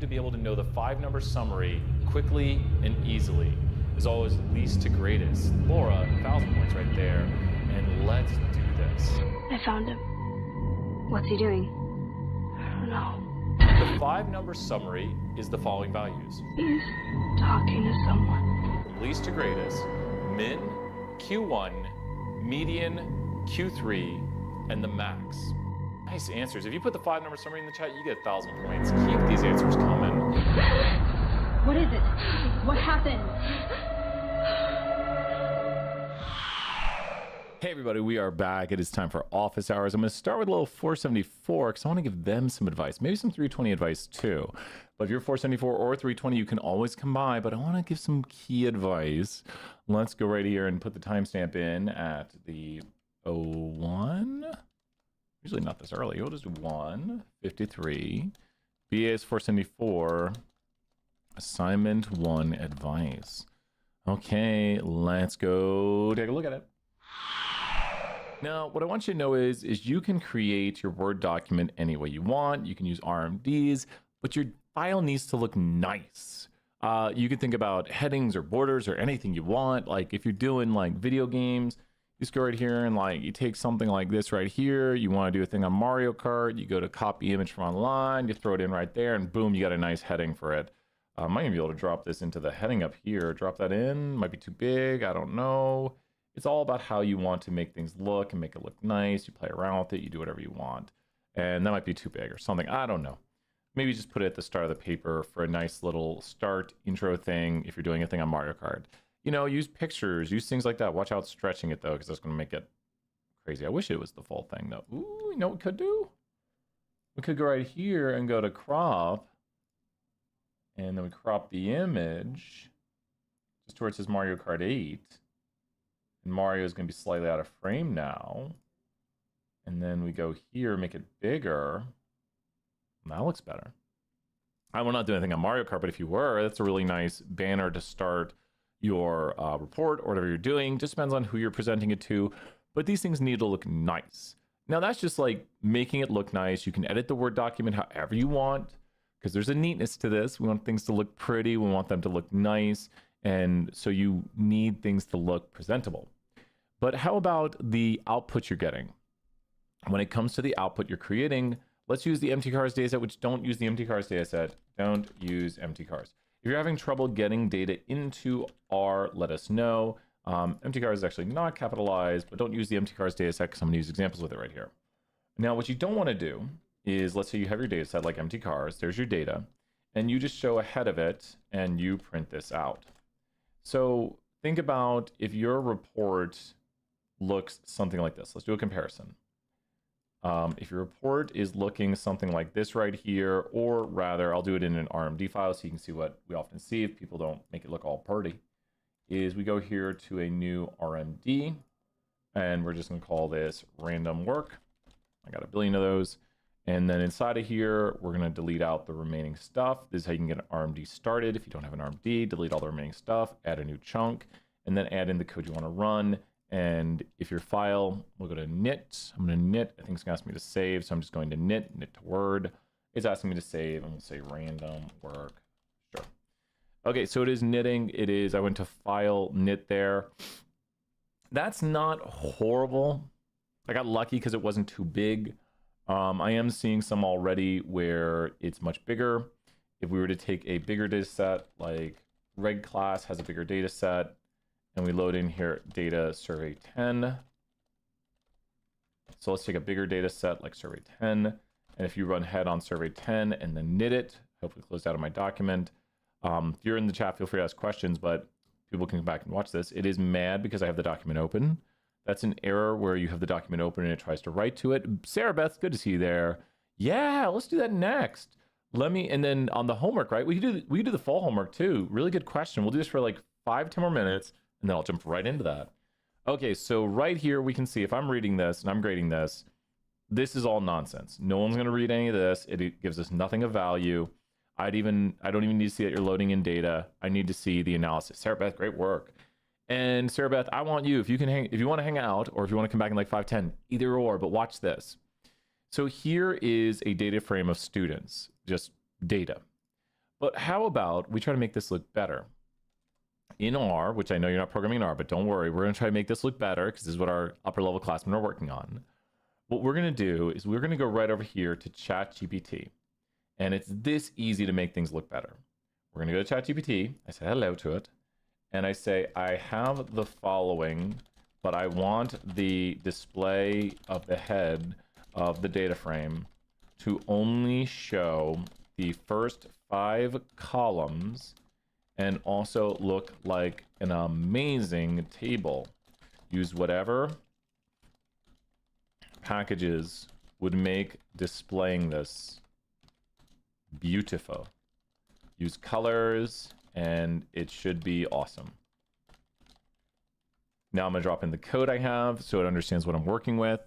to be able to know the 5-number summary quickly and easily. As always, least to greatest. Laura, 1,000 points right there. And let's do this. I found him. What's he doing? I don't know. The 5-number summary is the following values. He's talking to someone. From least to greatest, min, Q1, median, Q3, and the max. Nice answers. If you put the 5-number summary in the chat, you get 1,000 points. Keep these answers coming. What is it? What happened? Hey everybody, we are back. It is time for office hours. I'm going to start with a little 474 because I want to give them some advice, maybe some 320 advice too. But if you're 474 or 320, you can always come by, but I want to give some key advice. Let's go right here and put the timestamp in at the 01. Usually not this early. We'll just do 1:53. BA is 474. Assignment 1 advice. Okay, let's go take a look at it. Now, what I want you to know is you can create your Word document any way you want. You can use RMDs, but your file needs to look nice. You could think about headings or borders or anything you want. Like if you're doing like video games, you just go right here and like you take something like this right here. You want to do a thing on Mario Kart. You go to copy image from online. You throw it in right there, and boom, you got a nice heading for it. I might even be able to drop this into the heading up here. Drop that in. Might be too big. I don't know. It's all about how you want to make things look and make it look nice. You play around with it. You do whatever you want. And that might be too big or something. I don't know. Maybe just put it at the start of the paper for a nice little start intro thing if you're doing a thing on Mario Kart. You know, use pictures, use things like that. Watch out stretching it though, because that's going to make it crazy. I wish it was the full thing though. Ooh, you know what we could do? We could go right here and go to crop. And then we crop the image just to where it says Mario Kart 8. And Mario is going to be slightly out of frame now. And then we go here, make it bigger. That looks better. I will not do anything on Mario Kart, but if you were, that's a really nice banner to start your report or whatever you're doing. Just depends on who you're presenting it to. But these things need to look nice. Now that's just like making it look nice. You can edit the Word document however you want, because there's a neatness to this. We want things to look pretty. We want them to look nice. And so you need things to look presentable. But how about the output you're getting? When it comes to the output you're creating, let's use the empty cars dataset, which don't use the empty cars dataset. Don't use empty cars. If you're having trouble getting data into R, let us know. Empty cars is actually not capitalized, but don't use the empty cars dataset because I'm going to use examples with it right here. Now, what you don't want to do is, let's say you have your dataset like empty cars. There's your data. And you just show ahead of it and you print this out. So think about if your report looks something like this. Let's do a comparison. If your report is looking something like this right here, or rather, I'll do it in an RMD file so you can see what we often see if people don't make it look all pretty, is we go here to a new RMD, and we're just going to call this random work. I got a billion of those. And then inside of here, we're going to delete out the remaining stuff. This is how you can get an RMD started. If you don't have an RMD, delete all the remaining stuff, add a new chunk, and then add in the code you want to run. And if your file, we'll go to knit. I'm going to knit. I think it's going to ask me to save. So I'm just going to knit to Word. It's asking me to save, and we'll say random work. Sure. Okay, so it is knitting. It is, I went to file, knit there. That's not horrible. I got lucky because it wasn't too big. I am seeing some already where it's much bigger. If we were to take a bigger data set, like reg class has a bigger data set, and we load in here data survey 10. So let's take a bigger data set like survey 10. And if you run head on survey 10 and then knit it, hopefully closed out of my document. If you're in the chat, feel free to ask questions, but people can come back and watch this. It is mad because I have the document open. That's an error where you have the document open and it tries to write to it. Sarah Beth, good to see you there. Yeah, let's do that next. And then on the homework, right? We do the full homework too. Really good question. We'll do this for like 5-10 more minutes, and then I'll jump right into that. Okay, so right here we can see if I'm reading this and I'm grading this, this is all nonsense. No one's going to read any of this. It gives us nothing of value. I don't even need to see that you're loading in data. I need to see the analysis. Sarah Beth, great work. And Sarah Beth, I want you, if you want to hang out, or if you want to come back in like 5-10, either or, but watch this. So here is a data frame of students, just data. But how about we try to make this look better? In R, which I know you're not programming in R, but don't worry, we're going to try to make this look better because this is what our upper level classmen are working on. What we're going to do is we're going to go right over here to ChatGPT. And it's this easy to make things look better. We're going to go to ChatGPT. I say hello to it. And I say, I have the following, but I want the display of the head of the data frame to only show the first 5 columns and also look like an amazing table. Use whatever packages would make displaying this beautiful. Use colors and it should be awesome. Now I'm going to drop in the code I have so it understands what I'm working with,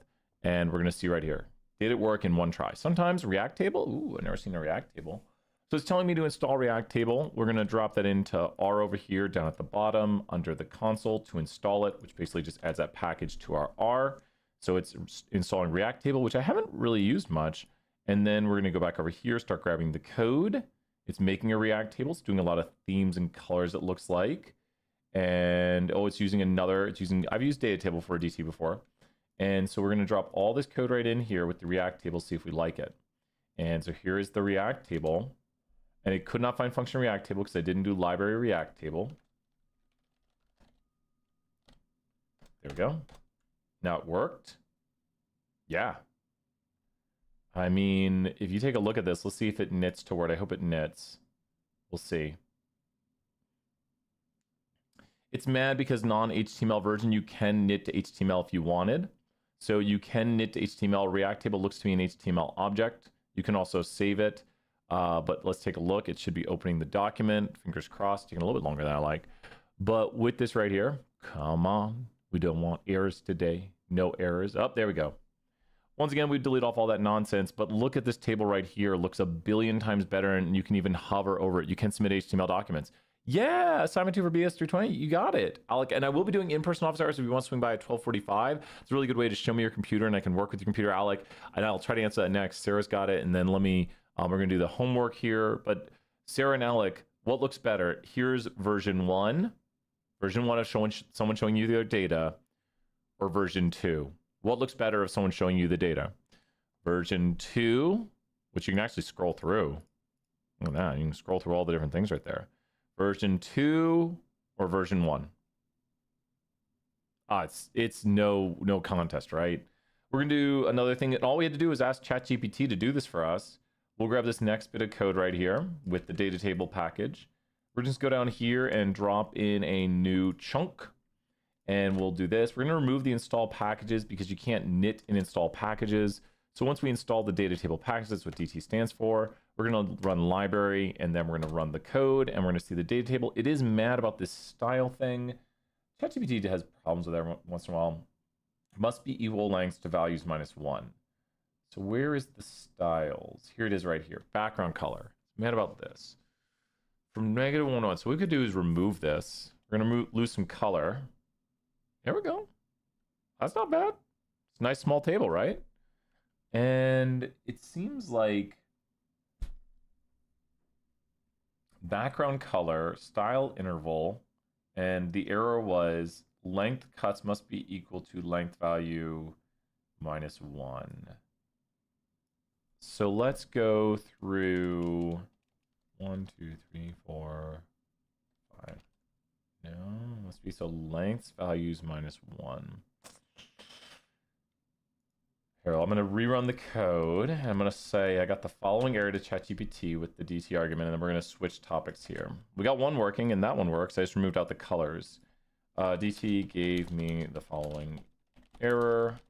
and we're going to see right here. Did it work in one try? Sometimes React table. Ooh, I've never seen a React table. So it's telling me to install React table. We're going to drop that into R over here down at the bottom under the console to install it, which basically just adds that package to our R. So it's installing React table, which I haven't really used much. And then we're going to go back over here, start grabbing the code. It's making a React table. It's doing a lot of themes and colors, it looks like. And oh, it's using I've used data table for a DT before. And so we're going to drop all this code right in here with the React table, see if we like it. And so here is the React table. And it could not find function React table because I didn't do library React table. There we go. Now it worked. Yeah. I mean, if you take a look at this, let's see if it knits to Word. I hope it knits. We'll see. It's mad because non-HTML version, you can knit to HTML if you wanted. So you can knit to HTML. React table looks to be an HTML object. You can also save it. But let's take a look. It should be opening the document. Fingers crossed. Taking a little bit longer than I like. But with this right here, come on. We don't want errors today. No errors. Oh, there we go. Once again, we delete off all that nonsense, but look at this table right here. It looks a billion times better, and you can even hover over it. You can submit HTML documents. Yeah, assignment 2 for BS320, you got it. Alec, and I will be doing in-person office hours if you want to swing by at 12:45. It's a really good way to show me your computer, and I can work with your computer, Alec. And I'll try to answer that next. Sarah's got it, and then let me, we're going to do the homework here. But Sarah and Alec, what looks better? Here's version 1. Version 1 of someone showing you their data, or version 2. What looks better of someone showing you the data? Version 2, which you can actually scroll through. Look at that. You can scroll through all the different things right there. Version 2 or version 1? It's no contest, right? We're going to do another thing. And all we had to do is ask ChatGPT to do this for us. We'll grab this next bit of code right here with the data table package. We're just go down here and drop in a new chunk. And we'll do this. We're going to remove the install packages because you can't knit and install packages. So once we install the data table packages, that's what DT stands for, we're going to run library, and then we're going to run the code, and we're going to see the data table. It is mad about this style thing. ChatGPT has problems with that once in a while. Must be equal lengths to values -1. So where is the styles? Here it is right here. Background color. It's mad about this. From -1 to 1. So what we could do is remove this. We're going to lose some color. There we go. That's not bad. It's a nice small table, right? And it seems like background color, style interval, and the error was length cuts must be equal to length value -1. So let's go through 1, 2, 3, 4, 5. No, must be so lengths values -1. Here, I'm going to rerun the code. And I'm going to say I got the following error to ChatGPT with the DT argument, and then we're going to switch topics here. We got one working, and that one works. I just removed out the colors. DT gave me the following error.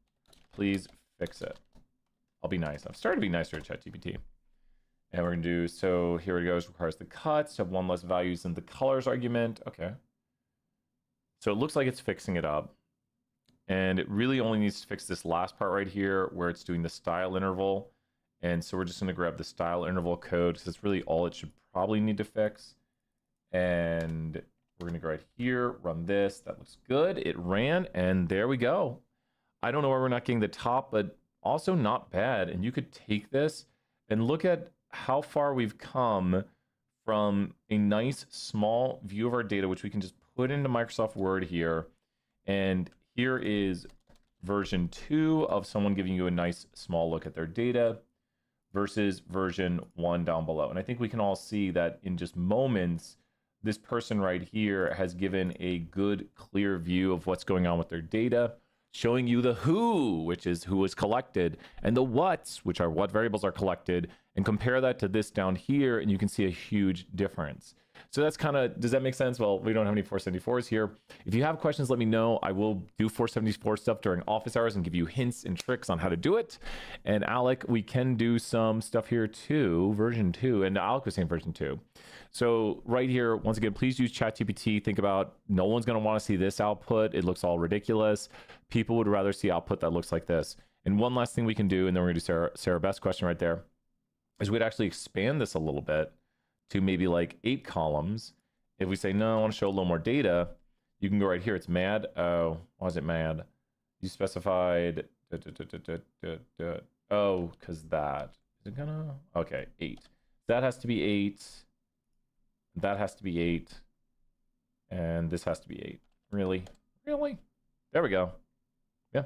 Please fix it. I'll be nice. I've started to be nicer to ChatGPT. And we're going to do, so here it goes, requires the cuts to have 1 less values in the colors argument. Okay. So it looks like it's fixing it up. And it really only needs to fix this last part right here where it's doing the style interval. And so we're just going to grab the style interval code because that's really all it should probably need to fix. And we're going to go right here, run this. That looks good. It ran, and there we go. I don't know why we're not getting the top, but also not bad. And you could take this and look at how far we've come from a nice small view of our data, which we can just put into Microsoft Word here. And here is version 2 of someone giving you a nice small look at their data versus version 1 down below. And I think we can all see that in just moments, this person right here has given a good, clear view of what's going on with their data, showing you the who, which is who was collected, and the what's, which are what variables are collected, and compare that to this down here, and you can see a huge difference. So that's kind of, does that make sense? Well, we don't have any 474s here. If you have questions, let me know. I will do 474 stuff during office hours and give you hints and tricks on how to do it. And Alec, we can do some stuff here too, version 2, and Alec was saying version 2. So right here, once again, please use ChatGPT. Think about, no one's going to want to see this output. It looks all ridiculous. People would rather see output that looks like this. And one last thing we can do, and then we're going to do Sarah Beth's question right there, is we'd actually expand this a little bit to maybe like 8 columns. If we say, no, I want to show a little more data, you can go right here. It's mad. Oh, why is it mad? You specified, oh, because that. Is it gonna? Okay, 8. That has to be 8. That has to be 8. And this has to be 8. Really? Really? There we go. Yeah.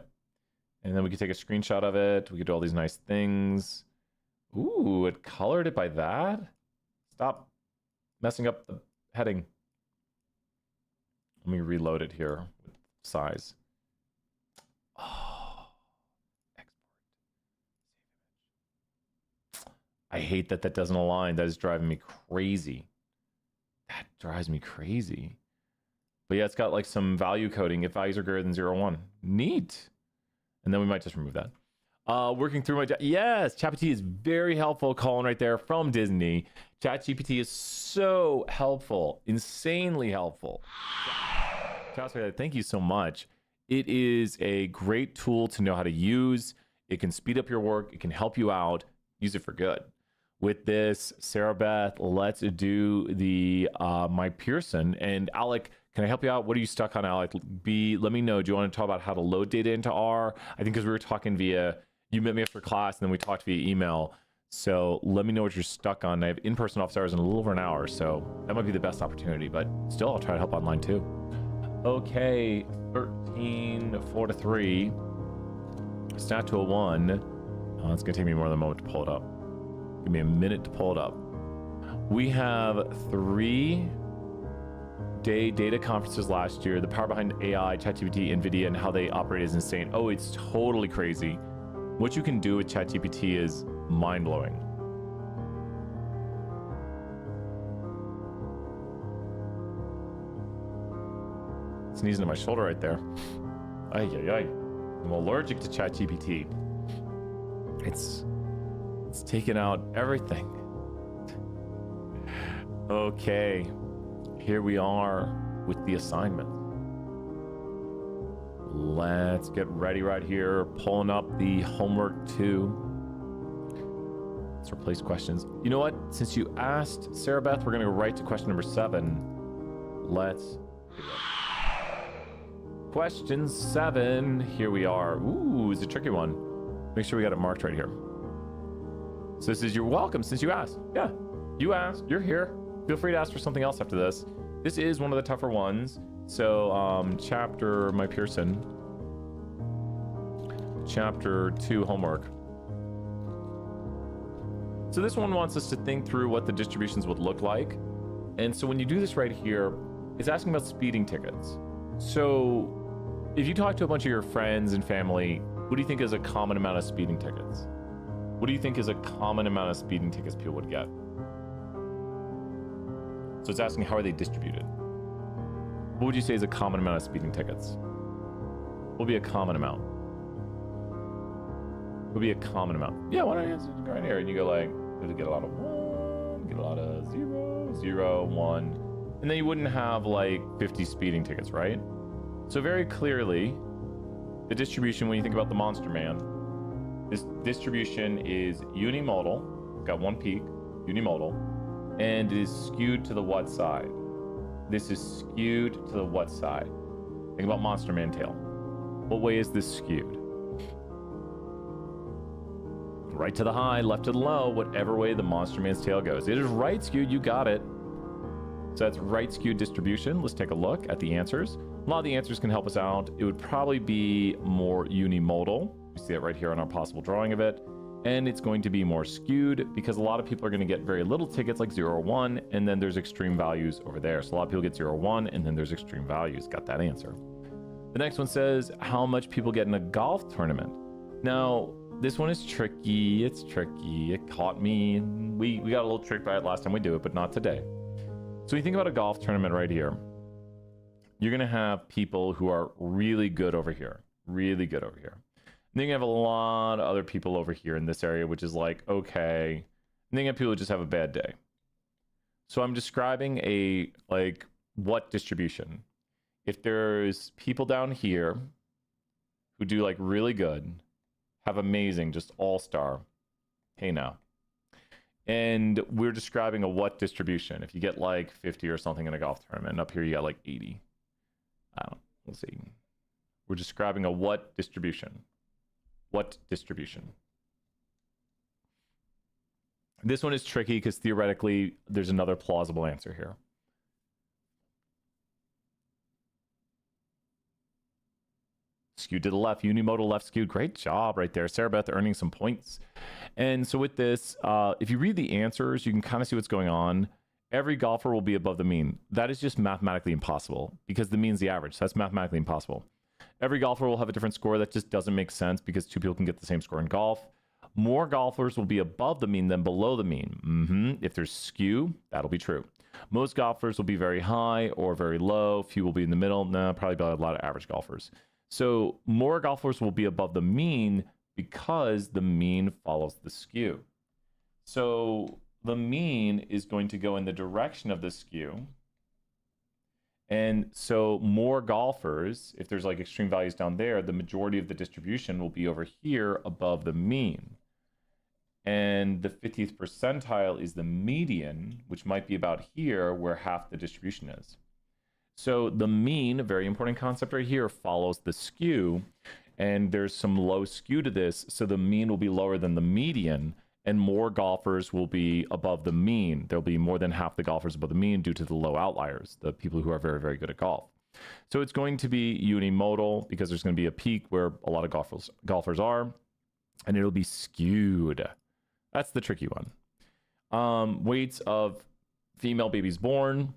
And then we could take a screenshot of it. We could do all these nice things. Ooh, it colored it by that? Stop messing up the heading. Let me reload it here with size. Oh, export. I hate that that doesn't align. That is driving me crazy. That drives me crazy. But yeah, it's got like some value coding if values are greater than 0 or 1. Neat. And then we might just remove that. Working through my, yes, ChatGPT is very helpful. Colin right there from Disney. ChatGPT is so helpful, insanely helpful. Thank you so much. It is a great tool to know how to use. It can speed up your work. It can help you out. Use it for good. With this, Sarah Beth, let's do the MyPearson. And Alec, can I help you out? What are you stuck on, Alec? B, let me know. Do you want to talk about how to load data into R? I think because we were talking via, you met me after class, and then we talked via email. So let me know what you're stuck on. I have in-person office hours in a little over an hour, so that might be the best opportunity. But still, I'll try to help online too. Okay, 13, 4 to 3. Stat to a 1. It's going to take me more than a moment to pull it up. Give me a minute to pull it up. We have 3-day data conferences last year. The power behind AI, ChatGPT, NVIDIA, and how they operate is insane. Oh, it's totally crazy. What you can do with ChatGPT is mind-blowing. Sneezing to my shoulder right there. Ay, ay, ay. I'm allergic to ChatGPT. It's taken out everything. Okay, here we are with the assignment. Let's get ready right here. Pulling up the homework 2. Let's replace questions. You know what? Since you asked, Sarah Beth, we're going to go right to question number 7. Let's question 7. Here we are. Ooh, it's a tricky one. Make sure we got it marked right here. So this is, you're welcome since you asked. Yeah, you asked. You're here. Feel free to ask for something else after this. This is one of the tougher ones. So chapter MyPearson, chapter 2 homework. So this one wants us to think through what the distributions would look like. And so when you do this right here, it's asking about speeding tickets. So if you talk to a bunch of your friends and family, what do you think is a common amount of speeding tickets? What do you think is a common amount of speeding tickets people would get? So it's asking, how are they distributed? What would you say is a common amount of speeding tickets? What would be a common amount? What would be a common amount? Yeah, why don't you go right here and you go like, did it get a lot of 1, get a lot of 0, 0, 1, and then you wouldn't have like 50 speeding tickets, right? So very clearly, the distribution when you think about the Monster Man, this distribution is unimodal, it's got 1 peak, unimodal, and it is skewed to the what side? This is skewed to the what side? Think about Monster Man tail. What way is this skewed? Right to the high, left to the low, whatever way the Monster Man's tail goes. It is right skewed, you got it. So that's right skewed distribution. Let's take a look at the answers. A lot of the answers can help us out. It would probably be more unimodal. We see it right here on our possible drawing of it. And it's going to be more skewed because a lot of people are going to get very little tickets like 0 or 1, and then there's extreme values over there. So a lot of people get 0 or 1, and then there's extreme values. Got that answer. The next one says how much people get in a golf tournament. Now, this one is tricky. It's tricky. It caught me. We got a little tricked by it last time we do it, but not today. So when you think about a golf tournament right here, you're going to have people who are really good over here. Really good over here. And then you have a lot of other people over here in this area, which is like, okay. And then you have people who just have a bad day. So I'm describing a, like, what distribution? If there's people down here who do, like, really good, have amazing, just all-star, hey now. And we're describing a what distribution. If you get, like, 50 or something in a golf tournament, up here you got, like, 80. I don't know. We'll see. We're describing a what distribution. What distribution? This one is tricky because theoretically there's another plausible answer here. Skewed to the left, unimodal left skewed. Great job right there. Sarah Beth earning some points. And so with this, if you read the answers, you can kind of see what's going on. Every golfer will be above the mean. That is just mathematically impossible because the mean's the average. So that's mathematically impossible. Every golfer will have a different score. That just doesn't make sense because two people can get the same score in golf. More golfers will be above the mean than below the mean. If there's skew, that'll be true. Most golfers will be very high or very low. Few will be in the middle. No, probably a lot of average golfers. So more golfers will be above the mean because the mean follows the skew. So the mean is going to go in the direction of the skew. And so more golfers, if there's like extreme values down there, the majority of the distribution will be over here above the mean. And the 50th percentile is the median, which might be about here where half the distribution is. So the mean, a very important concept right here, follows the skew. And there's some low skew to this. So the mean will be lower than the median. And more golfers will be above the mean. There'll be more than half the golfers above the mean due to the low outliers, the people who are very, very good at golf. So it's going to be unimodal because there's going to be a peak where a lot of golfers are, and it'll be skewed. That's the tricky one. Weights of female babies born.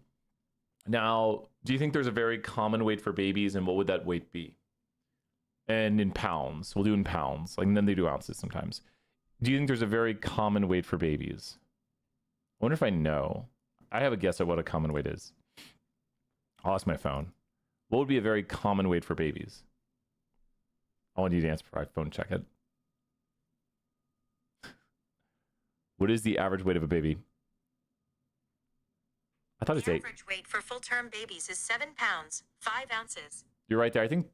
Now, do you think there's a very common weight for babies, and what would that weight be? And in pounds. We'll do in pounds. Like, and then they do ounces sometimes. Do you think there's a very common weight for babies? I wonder if I know. I have a guess at what a common weight is. I'll ask my phone. What would be a very common weight for babies? I want you to answer before I phone check it. What is the average weight of a baby? I thought it's 8. The average weight for full-term babies is 7 pounds, 5 ounces. You're right there. I think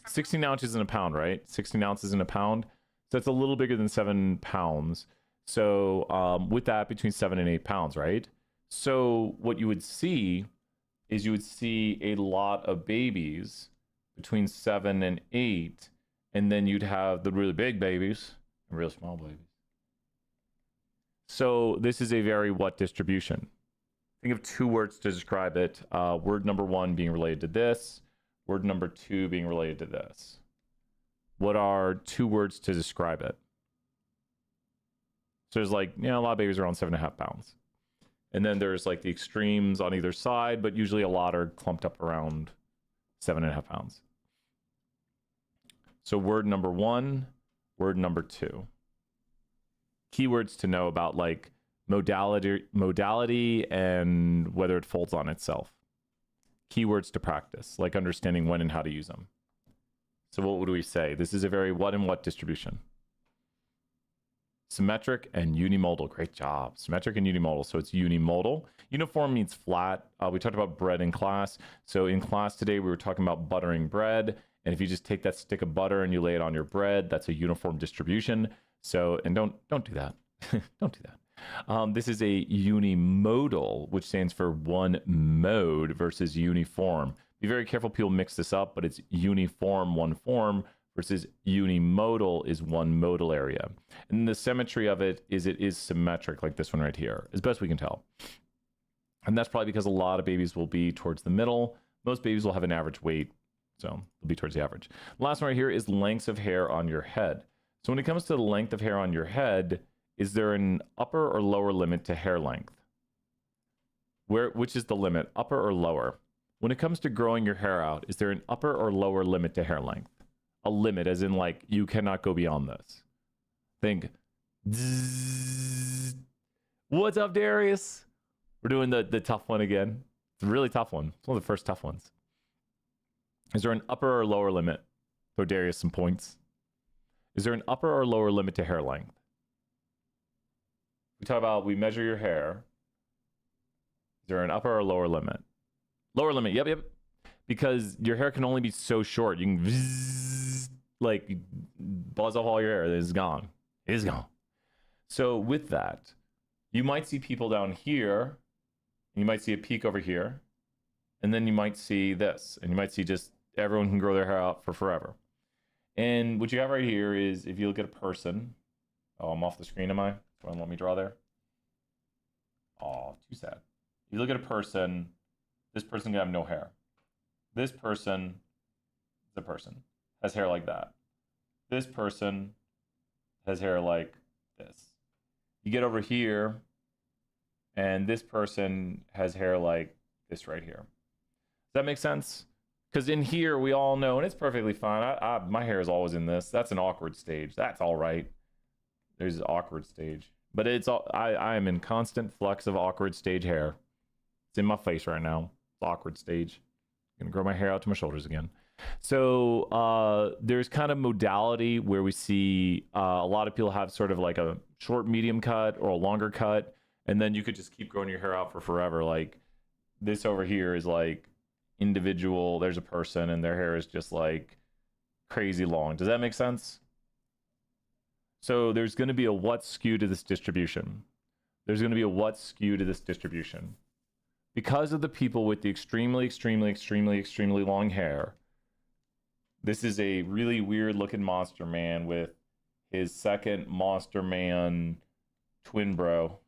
16 ounces in a pound, right? 16 ounces in a pound. So it's a little bigger than 7 pounds. So with that, between 7 and 8 pounds, right? So what you would see is you would see a lot of babies between 7 and 8. And then you'd have the really big babies and real small babies. So this is a very what distribution? Think of 2 words to describe it. Word number 1 being related to this. Word number 2 being related to this. What are 2 words to describe it? So there's like, a lot of babies are around 7.5 pounds. And then there's like the extremes on either side, but usually a lot are clumped up around 7.5 pounds. So word number 1, word number 2. Keywords to know about like modality and whether it folds on itself. Keywords to practice, like understanding when and how to use them. So what would we say? This is a very what and what distribution. Symmetric and unimodal. Great job. Symmetric and unimodal. So it's unimodal. Uniform means flat. We talked about bread in class. So in class today, we were talking about buttering bread. And if you just take that stick of butter and you lay it on your bread, that's a uniform distribution. So, and don't do that. Don't do that. This is a unimodal, which stands for one mode versus uniform. Be very careful, people mix this up, but it's uniform, one form, versus unimodal is one modal area. And the symmetry of it is symmetric, like this one right here, as best we can tell. And that's probably because a lot of babies will be towards the middle. Most babies will have an average weight, so they'll be towards the average. The last one right here is lengths of hair on your head. So when it comes to the length of hair on your head, is there an upper or lower limit to hair length? Which is the limit, upper or lower? When it comes to growing your hair out, is there an upper or lower limit to hair length? A limit, as in like, you cannot go beyond this. Think, zzz. What's up, Darius? We're doing the tough one again. It's a really tough one. It's one of the first tough ones. Is there an upper or lower limit? Throw Darius some points. Is there an upper or lower limit to hair length? We talk about, we measure your hair. Is there an upper or lower limit? Lower limit, yep. Because your hair can only be so short. You can like buzz off all your hair, it's gone. It is gone. So with that, you might see people down here, you might see a peak over here, and then you might see this, and you might see just everyone can grow their hair out for forever. And what you have right here is, if you look at a person, oh, I'm off the screen, am I? Don't let me draw there. Oh, too sad. If you look at a person, this person can have no hair. This person, the person, has hair like that. This person has hair like this. You get over here, and this person has hair like this right here. Does that make sense? Because in here, we all know, and it's perfectly fine. My hair is always in this. That's an awkward stage. That's all right. There's an awkward stage. But it's all, I am in constant flux of awkward stage hair. It's in my face right now. It's awkward stage. I'm going to grow my hair out to my shoulders again. So there's kind of modality where we see a lot of people have sort of like a short, medium cut or a longer cut. And then you could just keep growing your hair out for forever. Like this over here is like individual. There's a person and their hair is just like crazy long. Does that make sense? So there's going to be a what skew to this distribution. There's going to be a what skew to this distribution. Because of the people with the extremely, extremely, extremely, extremely long hair, this is a really weird looking monster man with his second monster man twin bro.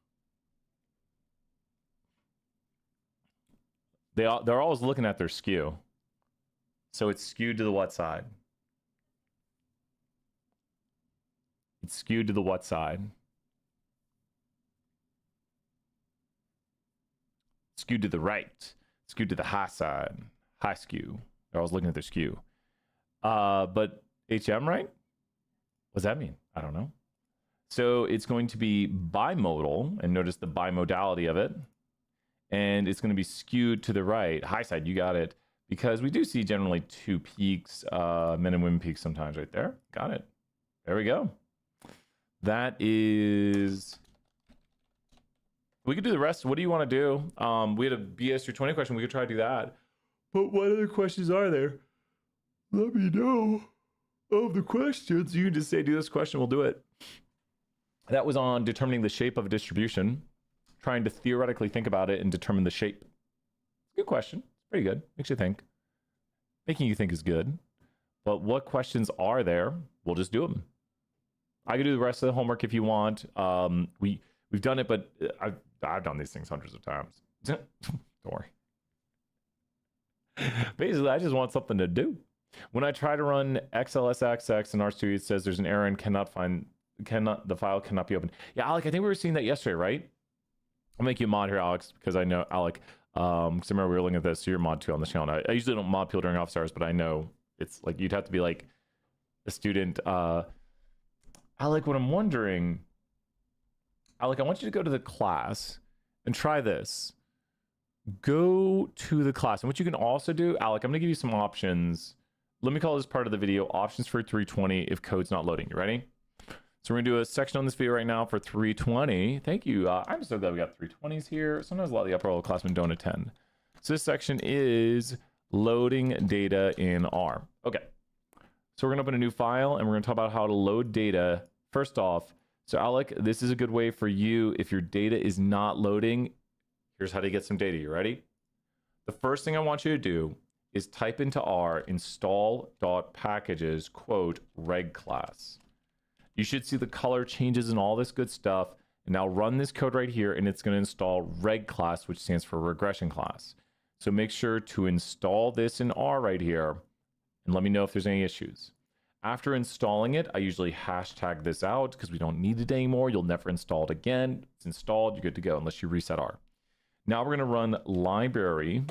They're always looking at their skew. So it's skewed to the what side? It's skewed to the what side? Skewed to the right. Skewed to the high side. High skew. They're always looking at their skew. But HM, right? What does that mean? I don't know. So it's going to be bimodal, and notice the bimodality of it. And it's going to be skewed to the right. High side, you got it. Because we do see generally two peaks, men and women peaks sometimes right there. Got it. There we go. That is... We could do the rest. What do you want to do? We had a BS 320 question. We could try to do that. But what other questions are there? Let me know of the questions. You can just say, do this question. We'll do it. That was on determining the shape of a distribution. Trying to theoretically think about it and determine the shape. Good question. Pretty good. Makes you think. Making you think is good. But what questions are there? We'll just do them. I can do the rest of the homework if you want. We've done it, but I've done these things hundreds of times. Don't worry. Basically, I just want something to do. When I try to run XLSXX in RStudio, it says there's an error and the file cannot be opened. Yeah, Alec, I think we were seeing that yesterday, right? I'll make you a mod here, Alex, because I know, Alec, because I remember we were looking at this, so you're mod 2 on the channel. I usually don't mod people during office hours, but I know it's like, you'd have to be like a student. Alec, what I'm wondering, Alec, I want you to go to the class and try this. Go to the class. And what you can also do, Alec, I'm going to give you some options. Let me call this part of the video, options for 320 if code's not loading. You ready? So we're going to do a section on this video right now for 320. Thank you. I'm so glad we got 320s here. Sometimes a lot of the upper level classmen don't attend. So this section is loading data in R. Okay. So we're going to open a new file and we're going to talk about how to load data. First off, so Alec, this is a good way for you if your data is not loading. Here's how to get some data. You ready? The first thing I want you to do is type into R install.packages, quote, reg class. You should see the color changes and all this good stuff. And now run this code right here, and it's going to install reg class, which stands for regression class. So make sure to install this in R right here, and let me know if there's any issues. After installing it, I usually hashtag this out because we don't need it anymore. You'll never install it again. It's installed, you're good to go unless you reset R. Now we're going to run library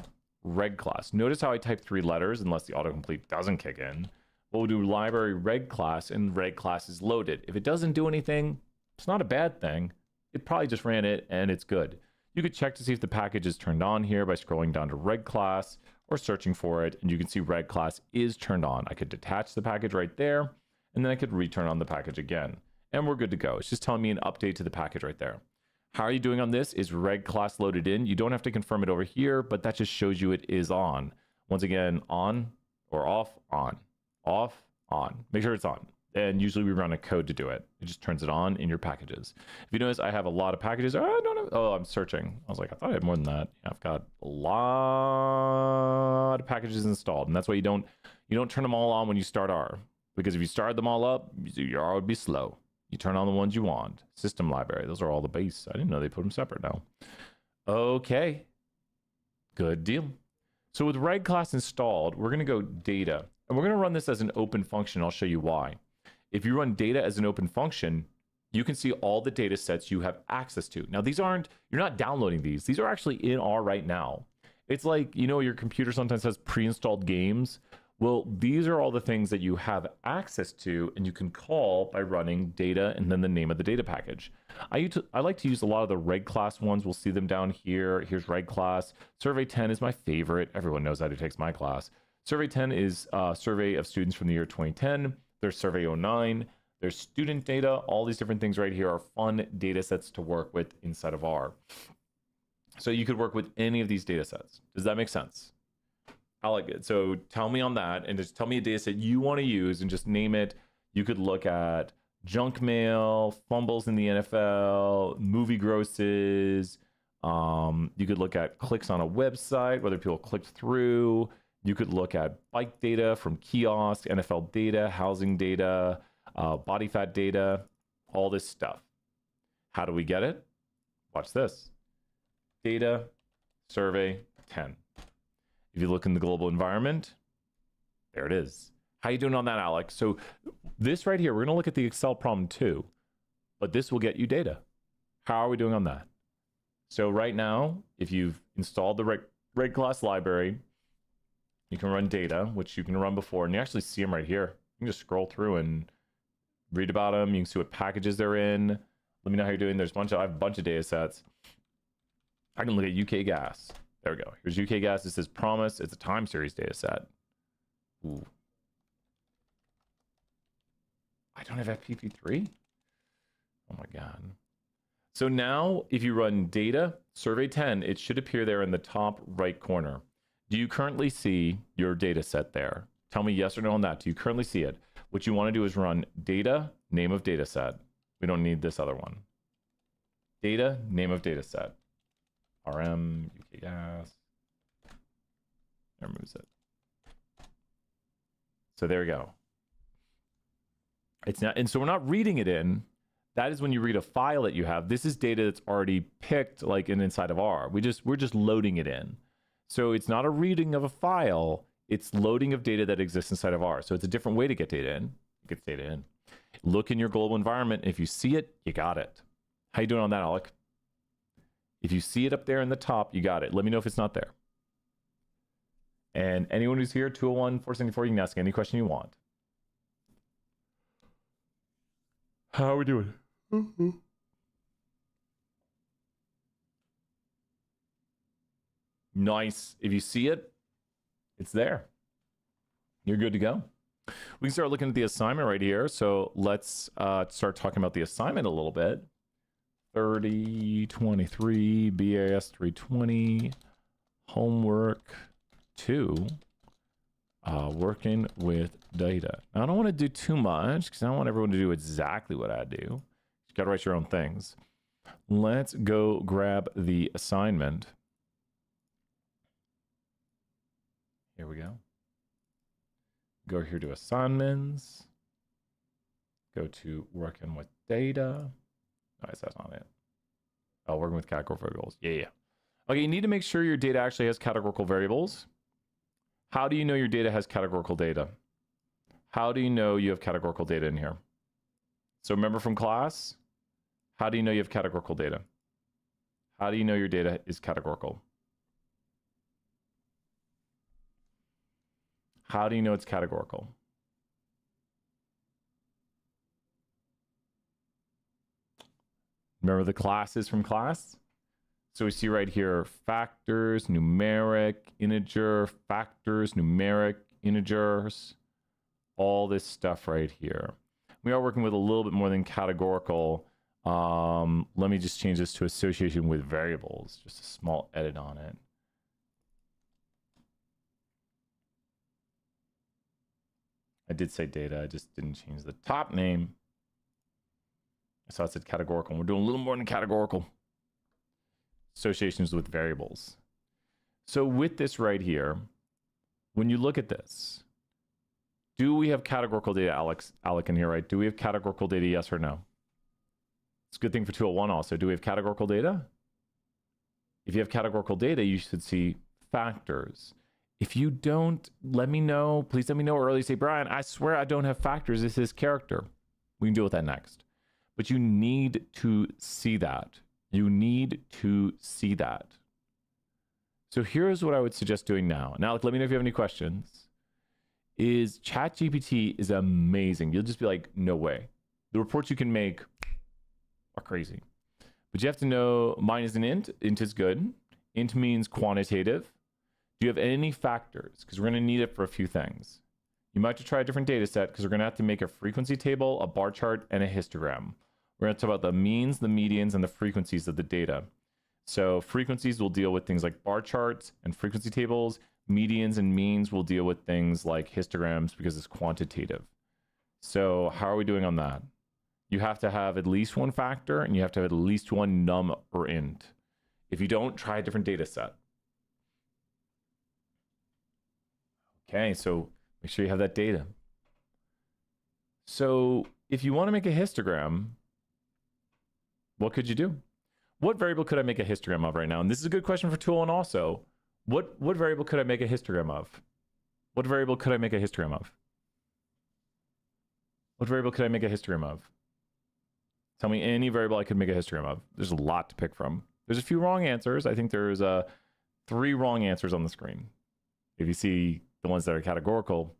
reg class. Notice how I type 3 letters unless the autocomplete doesn't kick in. We'll do library reg class, and reg class is loaded. If it doesn't do anything, it's not a bad thing. It probably just ran it and it's good. You could check to see if the package is turned on here by scrolling down to reg class or searching for it, and you can see reg class is turned on. I could detach the package right there, and then I could return on the package again, and we're good to go. It's just telling me an update to the package right there. How are you doing on this? Is reg class loaded in? You don't have to confirm it over here, but that just shows you it is on. Once again, on or off, on, off, on. Make sure it's on. And usually we run a code to do it. It just turns it on in your packages. If you notice, I have a lot of packages. Oh, I don't have, oh, I'm searching. I was like, I thought I had more than that. Yeah, I've got a lot of packages installed. And that's why you don't turn them all on when you start R. Because if you start them all up, your R would be slow. You turn on the ones you want. System library. Those are all the base. I didn't know they put them separate now. Okay. Good deal. So with reg class installed, we're going to go data. And we're going to run this as an open function. I'll show you why. If you run data as an open function, you can see all the data sets you have access to. Now, these aren't, you're not downloading these. These are actually in R right now. It's like, you know, your computer sometimes has pre-installed games. Well, these are all the things that you have access to and you can call by running data and then the name of the data package. I like to use a lot of the reg class ones. We'll see them down here. Here's reg class. Survey 10 is my favorite. Everyone knows that who takes my class. Survey 10 is a survey of students from the year 2010. There's Survey 09, there's student data. All these different things right here are fun data sets to work with inside of R. So you could work with any of these data sets. Does that make sense? I like it. So tell me on that and just tell me a data set you want to use and just name it. You could look at junk mail, fumbles in the NFL, movie grosses. You could look at clicks on a website, whether people clicked through. You could look at bike data from kiosk, NFL data, housing data, body fat data, all this stuff. How do we get it? Watch this. Data, survey 10. If you look in the global environment, there it is. How you doing on that, Alex? So this right here, we're going to look at the Excel problem too, but this will get you data. How are we doing on that? So right now, if you've installed the reg class library, you can run data, which you can run before, and you actually see them right here. You can just scroll through and read about them. You can see what packages they're in. Let me know how you're doing. I have a bunch of data sets. I can look at UK gas. There we go. Here's UK gas. This says promise. It's a time series data set. Ooh. I don't have FPP3? Oh my God. So now if you run data, survey 10, it should appear there in the top right corner. Do you currently see your data set there? Tell me yes or no on that. Do you currently see it? What you want to do is run data, name of data set. We don't need this other one. Data, name of data set. RM, UK gas. That removes it. So there we go. It's not, and so we're not reading it in. That is when you read a file that you have. This is data that's already picked like inside of R. We're just loading it in. So it's not a reading of a file, it's loading of data that exists inside of R. So it's a different way to get data in. Get data in. Look in your global environment. If you see it, you got it. How you doing on that, Alec? If you see it up there in the top, you got it. Let me know if it's not there. And anyone who's here, 201-474, you can ask any question you want. How are we doing? Nice. If you see it, it's there. You're good to go. We can start looking at the assignment right here. So let's start talking about the assignment a little bit. 3023 BAS 320 homework 2 working with data. Now, I don't want to do too much because I don't want everyone to do exactly what I do. You got to write your own things. Let's go grab the assignment. Here we go. Go here to assignments. Go to working with data. Nice, that's not it. Oh, working with categorical variables. Yeah. Okay, you need to make sure your data actually has categorical variables. How do you know your data has categorical data? How do you know you have categorical data in here? So remember from class, how do you know you have categorical data? How do you know your data is categorical? How do you know it's categorical? Remember the classes from class? So we see right here, factors, numeric, integer, factors, numeric, integers, all this stuff right here. We are working with a little bit more than categorical. Let me just change this to association with variables, just a small edit on it. I did say data, I just didn't change the top name. So I said categorical. We're doing a little more than categorical. Associations with variables. So with this right here, when you look at this, do we have categorical data, Alec in here, right? Do we have categorical data, yes or no? It's a good thing for 201 also. Do we have categorical data? If you have categorical data, you should see factors. If you don't, let me know. Please let me know early. Say, Brian, I swear I don't have factors. This is character. We can deal with that next. But you need to see that. You need to see that. So here's what I would suggest doing now. Now, let me know if you have any questions. ChatGPT is amazing. You'll just be like, no way. The reports you can make are crazy. But you have to know mine is an int. Int is good. Int means quantitative. Do you have any factors? Because we're going to need it for a few things. You might have to try a different data set because we're going to have to make a frequency table, a bar chart, and a histogram. We're going to talk about the means, the medians, and the frequencies of the data. So frequencies will deal with things like bar charts and frequency tables. Medians and means will deal with things like histograms because it's quantitative. So how are we doing on that? You have to have at least one factor and you have to have at least one num or int. If you don't, try a different data set. Okay, so make sure you have that data. So if you want to make a histogram, what could you do? What variable could I make a histogram of right now? And this is a good question for 201 also. What variable could I make a histogram of? What variable could I make a histogram of? What variable could I make a histogram of? Tell me any variable I could make a histogram of. There's a lot to pick from. There's a few wrong answers. I think there's 3 wrong answers on the screen. If you see the ones that are categorical,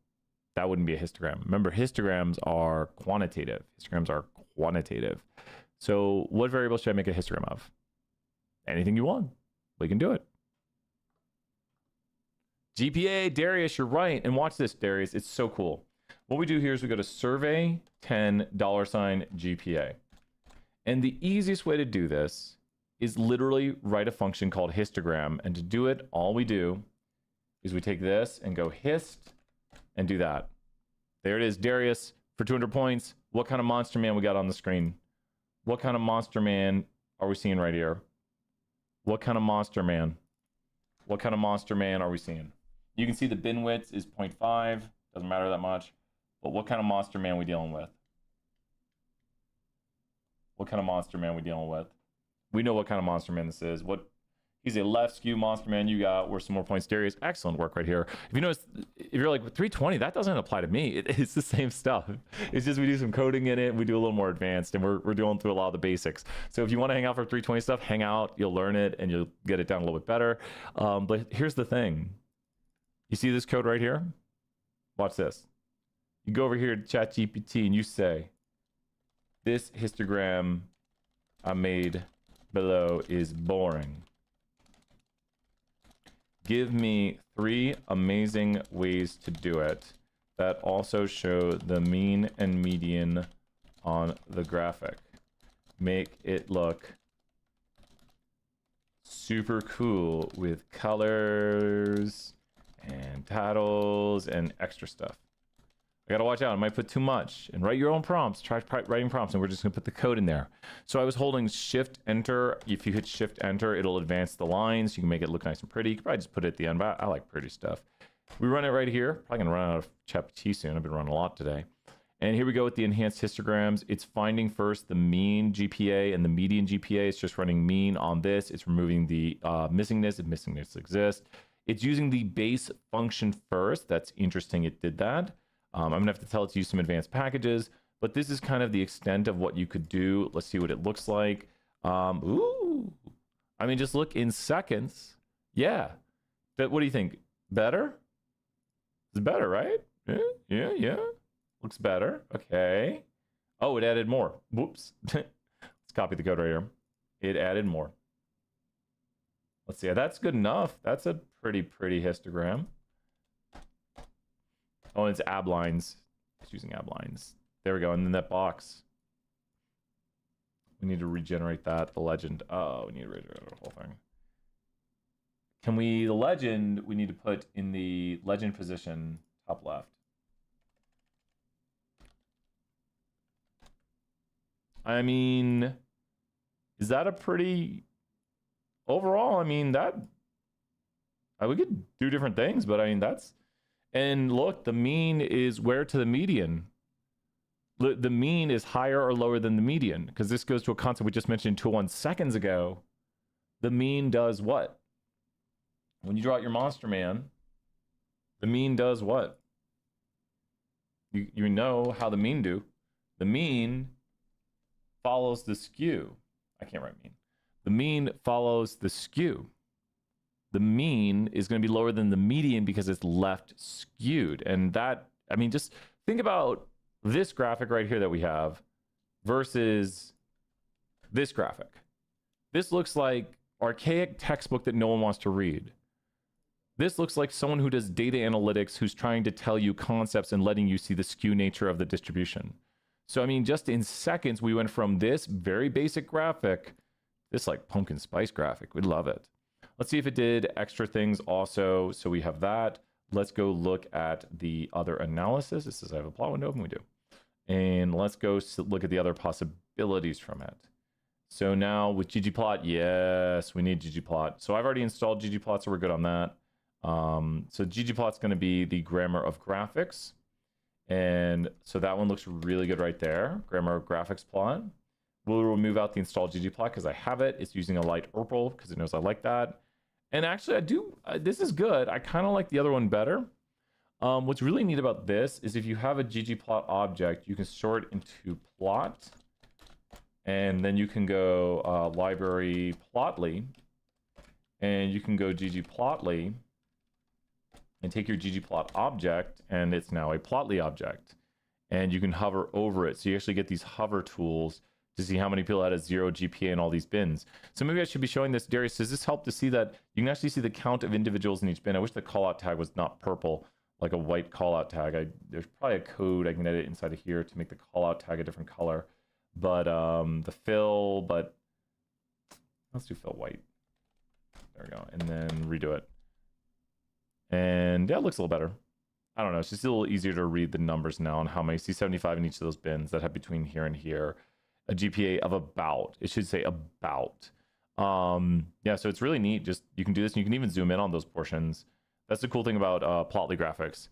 that wouldn't be a histogram. Remember, histograms are quantitative. Histograms are quantitative. So what variable should I make a histogram of? Anything you want. We can do it. GPA, Darius, you're right. And watch this, Darius. It's so cool. What we do here is we go to survey 10 $ GPA. And the easiest way to do this is literally write a function called histogram. And to do it, all we do is we take this and go hist and do that. There it is, Darius, for 200 points. What kind of monster man we got on the screen? What kind of monster man are we seeing right here? What kind of monster man? What kind of monster man are we seeing? You can see the bin width is 0.5. Doesn't matter that much. But what kind of monster man are we dealing with? What kind of monster man are we dealing with? We know what kind of monster man this is. He's a left skew monster man. You got worth some more points. Darius, excellent work right here. If you notice, if you're like 320, that doesn't apply to me. It's the same stuff. It's just we do some coding in it. We do a little more advanced, and we're doing through a lot of the basics. So if you want to hang out for 320 stuff, hang out. You'll learn it, and you'll get it down a little bit better. But here's the thing. You see this code right here? Watch this. You go over here to ChatGPT, and you say, this histogram I made below is boring. Give me 3 amazing ways to do it that also show the mean and median on the graphic. Make it look super cool with colors and titles and extra stuff. I gotta watch out. I might put too much. And write your own prompts. Try writing prompts, and we're just gonna put the code in there. So I was holding Shift Enter. If you hit Shift Enter, it'll advance the lines. You can make it look nice and pretty. You can probably just put it at the end, but I like pretty stuff. We run it right here. Probably gonna run out of ChatGPT soon. I've been running a lot today. And here we go with the enhanced histograms. It's finding first the mean GPA and the median GPA. It's just running mean on this. It's removing the missingness if missingness exists. It's using the base function first. That's interesting. It did that. I'm gonna have to tell it to use some advanced packages, but this is kind of the extent of what you could do. Let's see what it looks like. Ooh, I mean, just look in seconds. Yeah, but what do you think? Better? It's better, right? Yeah. Looks better. Okay. Oh, it added more. Whoops. Let's copy the code right here. It added more. Let's see. That's good enough. That's a pretty histogram. Oh, it's ab lines. It's using ab lines. There we go. And then that box. We need to regenerate that. The legend. Oh, we need to regenerate the whole thing. Can we, the legend, we need to put in the legend position, top left. I mean, is that a pretty, overall, I mean, that, we could do different things, but I mean, that's, and look, the mean is where to the median. The mean is higher or lower than the median, because this goes to a concept we just mentioned 201 seconds ago. The mean does what? When you draw out your monster man, the mean does what? You know how the mean do. The mean follows the skew. I can't write mean. The mean follows the skew. The mean is going to be lower than the median because it's left skewed. And that, I mean, just think about this graphic right here that we have versus this graphic. This looks like archaic textbook that no one wants to read. This looks like someone who does data analytics who's trying to tell you concepts and letting you see the skew nature of the distribution. So, I mean, just in seconds, we went from this very basic graphic, this like pumpkin spice graphic. We'd love it. Let's see if it did extra things also. So we have that. Let's go look at the other analysis. It says I have a plot window open. We do. And let's go look at the other possibilities from it. So now with ggplot, yes, we need ggplot. So I've already installed ggplot, so we're good on that. So ggplot's going to be the grammar of graphics. And so that one looks really good right there. Grammar of graphics plot. We'll remove out the installed ggplot because I have it. It's using a light purple because it knows I like that. And actually I do, this is good. I kind of like the other one better. What's really neat about this is if you have a ggplot object, you can sort it into plot. And then you can go library plotly. And you can go ggplotly. And take your ggplot object, and it's now a plotly object. And you can hover over it. So you actually get these hover tools to see how many people had a 0 GPA in all these bins. So maybe I should be showing this. Darius, does this help to see that you can actually see the count of individuals in each bin? I wish the callout tag was not purple, like a white callout tag. There's probably a code I can edit inside of here to make the callout tag a different color. But the fill, but let's do fill white. There we go. And then redo it. And yeah, it looks a little better. I don't know. It's just a little easier to read the numbers now on how many. See 75 in each of those bins that have between here and here. A GPA of about. It should say about. Yeah, so it's really neat. Just you can do this and you can even zoom in on those portions. That's the cool thing about plotly graphics.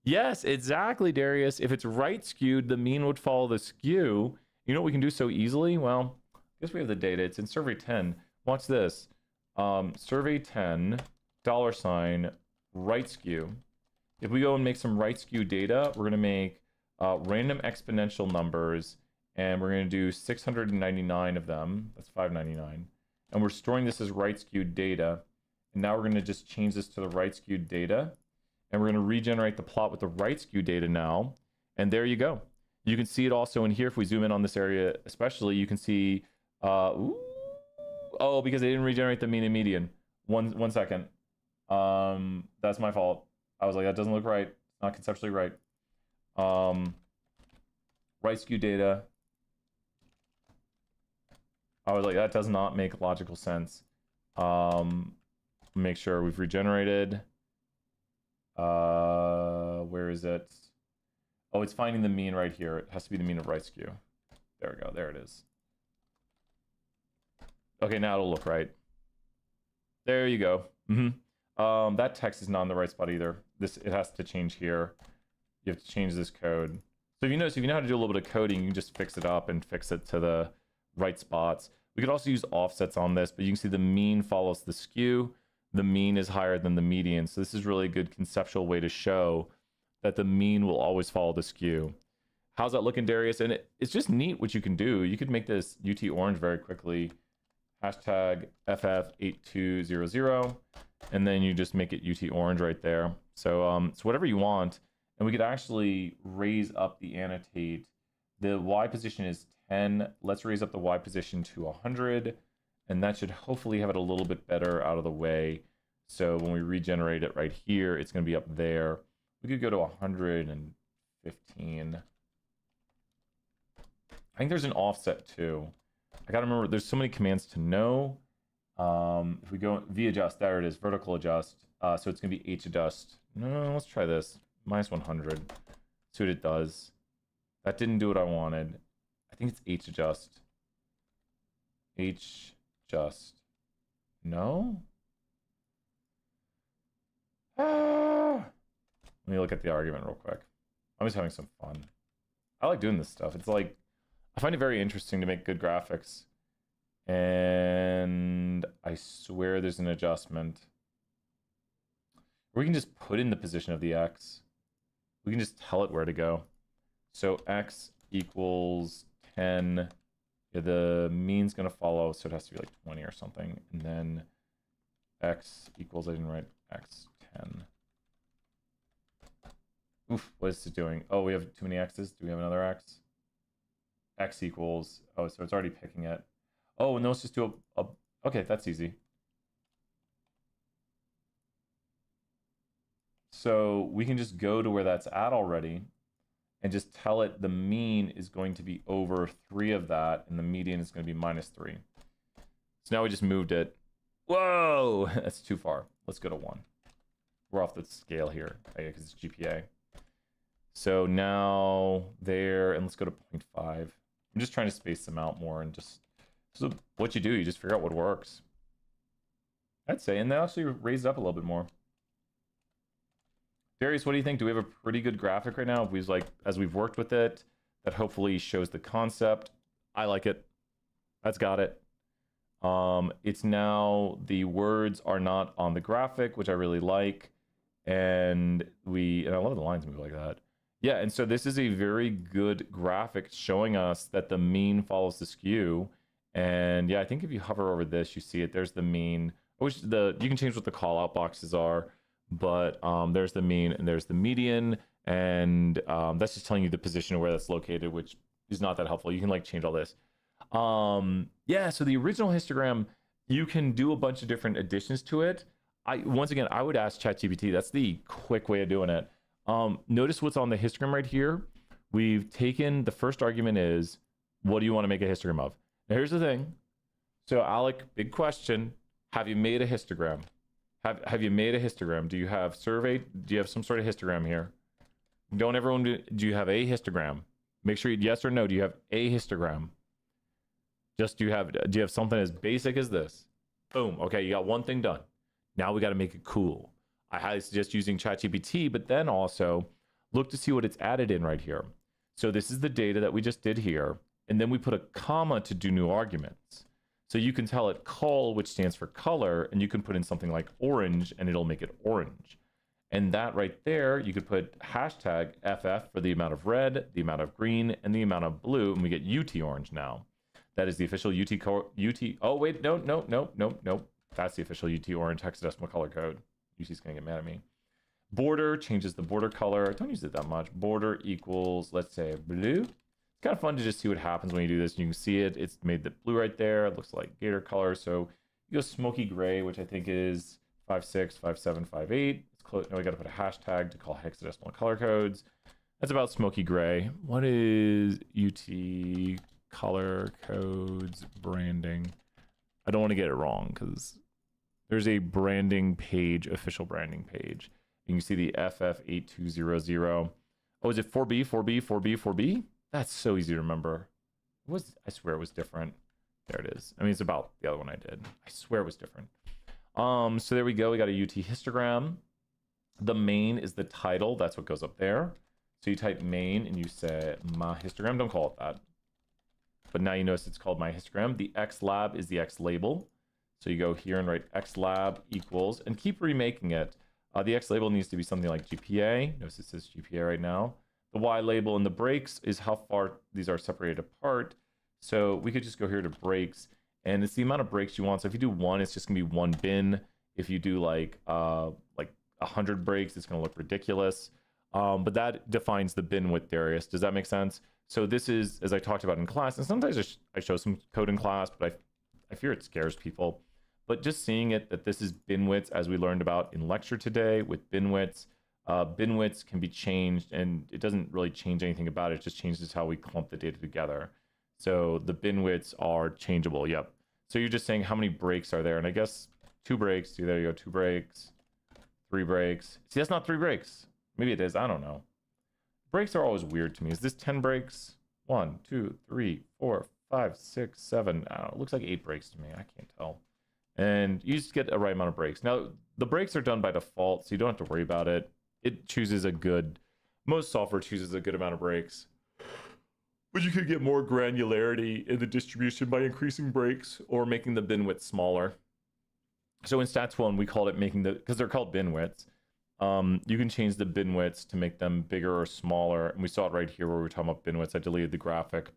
Yes, exactly, Darius. If it's right skewed, the mean would follow the skew. You know what we can do so easily? Well, I guess we have the data. It's in survey 10. Watch this. Survey 10. $, right skew. If we go and make some right skew data, we're going to make random exponential numbers, and we're going to do 699 of them. That's 599. And we're storing this as right skewed data. And now we're going to just change this to the right skewed data. And we're going to regenerate the plot with the right skew data now. And there you go. You can see it also in here. If we zoom in on this area especially, you can see, oh, because they didn't regenerate the mean and median. One second. That's my fault. I was like, that doesn't look right. It's not conceptually right. Right skew data. I was like, that does not make logical sense. Make sure we've regenerated. Where is it? Oh, it's finding the mean right here. It has to be the mean of right skew. There we go. There it is. Okay, now it'll look right. There you go. That text is not in the right spot either. It has to change here. You have to change this code. So if you notice, if you know how to do a little bit of coding, you can just fix it up and fix it to the right spots. We could also use offsets on this, but you can see the mean follows the skew. The mean is higher than the median. So this is really a good conceptual way to show that the mean will always follow the skew. How's that looking, Darius? And it's just neat what you can do. You could make this UT orange very quickly. Hashtag FF8200. And then you just make it UT orange right there. So, so whatever you want. And we could actually raise up the annotate. The Y position is 10. Let's raise up the Y position to 100. And that should hopefully have it a little bit better out of the way. So when we regenerate it right here, it's going to be up there. We could go to 115. I think there's an offset too. I got to remember, there's so many commands to know. If we go V adjust, there it is, vertical adjust. So it's going to be H adjust. No, let's try this. Minus 100. See what it does. That didn't do what I wanted. I think it's H adjust. H adjust. No? Let me look at the argument real quick. I'm just having some fun. I like doing this stuff. It's like, I find it very interesting to make good graphics. And I swear there's an adjustment. We can just put in the position of the X. We can just tell it where to go. So X equals 10. Yeah, the mean's going to follow, so it has to be like 20 or something. And then X equals, I didn't write X 10. Oof, what is it doing? Oh, we have too many X's. Do we have another X? X equals, oh, so it's already picking it. Oh, and let's just do a okay, that's easy. So we can just go to where that's at already and just tell it the mean is going to be over 3 of that and the median is going to be minus 3. So now we just moved it. Whoa, that's too far. Let's go to 1. We're off the scale here because it's GPA. So now there, and let's go to 0.5. I'm just trying to space them out more and just, so what you do, you just figure out what works. I'd say, and they actually raise it up a little bit more. Darius, what do you think? Do we have a pretty good graphic right now? If we've like, as we've worked with it, that hopefully shows the concept. I like it. That's got it. It's now, the words are not on the graphic, which I really like. And I love the lines move like that. Yeah, and so this is a very good graphic showing us that the mean follows the skew. And yeah, I think if you hover over this, you see it. There's the mean. You can change what the call out boxes are, but there's the mean and there's the median. And that's just telling you the position of where that's located, which is not that helpful. You can like change all this. Yeah, so the original histogram, you can do a bunch of different additions to it. Once again, I would ask ChatGPT. That's the quick way of doing it. Notice what's on the histogram right here. We've taken, the first argument is, what do you want to make a histogram of? Now here's the thing. So Alec, big question. Have you made a histogram? Have you made a histogram? Do you have survey? Do you have some sort of histogram here? Don't everyone do you have a histogram? Make sure yes or no. Do you have a histogram? Do you have something as basic as this? Boom. Okay, you got one thing done. Now we got to make it cool. I highly suggest using ChatGPT, but then also look to see what it's added in right here. So this is the data that we just did here. And then we put a comma to do new arguments. So you can tell it col, which stands for color, and you can put in something like orange and it'll make it orange. And that right there, you could put hashtag FF for the amount of red, the amount of green, and the amount of blue, and we get UT orange now. That is the official UT. Oh, wait, no. That's the official UT orange hexadecimal color code. UC's gonna get mad at me. Border changes the border color. Don't use it that much. Border equals, let's say, blue. It's kind of fun to just see what happens when you do this. You can see it. It's made the blue right there. It looks like gator color. So you go smoky gray, which I think is 56, 57, 58. It's close. Now we got to put a hashtag to call hexadecimal color codes. That's about smoky gray. What is UT color codes branding? I don't want to get it wrong because there's a branding page, official branding page. You can see the FF8200. Oh, is it 4B, 4B, 4B, 4B? That's so easy to remember. I swear it was different. There it is. I mean, it's about the other one I did. I swear it was different. So there we go. We got a UT histogram. The main is the title. That's what goes up there. So you type main and you say my histogram. Don't call it that. But now you notice it's called my histogram. The X lab is the X label. So you go here and write X lab equals and keep remaking it. The X label needs to be something like GPA. Notice it says GPA right now. The Y label and the breaks is how far these are separated apart. So we could just go here to breaks, and it's the amount of breaks you want. So if you do 1, it's just gonna be 1 bin. If you do like 100 breaks, it's gonna look ridiculous. But that defines the bin width, Darius. Does that make sense? So this is, as I talked about in class, and sometimes I show some code in class, but I fear it scares people. But just seeing it, that this is bin widths, as we learned about in lecture today with bin widths. Bin widths can be changed, and it doesn't really change anything about it. It just changes how we clump the data together. So the bin widths are changeable. Yep. So you're just saying how many breaks are there, and I guess 2 breaks. See, there you go, 2 breaks, 3 breaks. See, that's not 3 breaks. Maybe it is. I don't know. Breaks are always weird to me. Is this 10 breaks? 1, 2, 3, 4, 5, 6, 7. I don't know. It looks like 8 breaks to me. I can't tell. And you just get a right amount of breaks. Now, the breaks are done by default, so you don't have to worry about it. It chooses most software chooses a good amount of breaks. But you could get more granularity in the distribution by increasing breaks or making the bin width smaller. So in stats 1, we called it because they're called bin widths. You can change the bin widths to make them bigger or smaller. And we saw it right here where we were talking about bin widths. I deleted the graphic,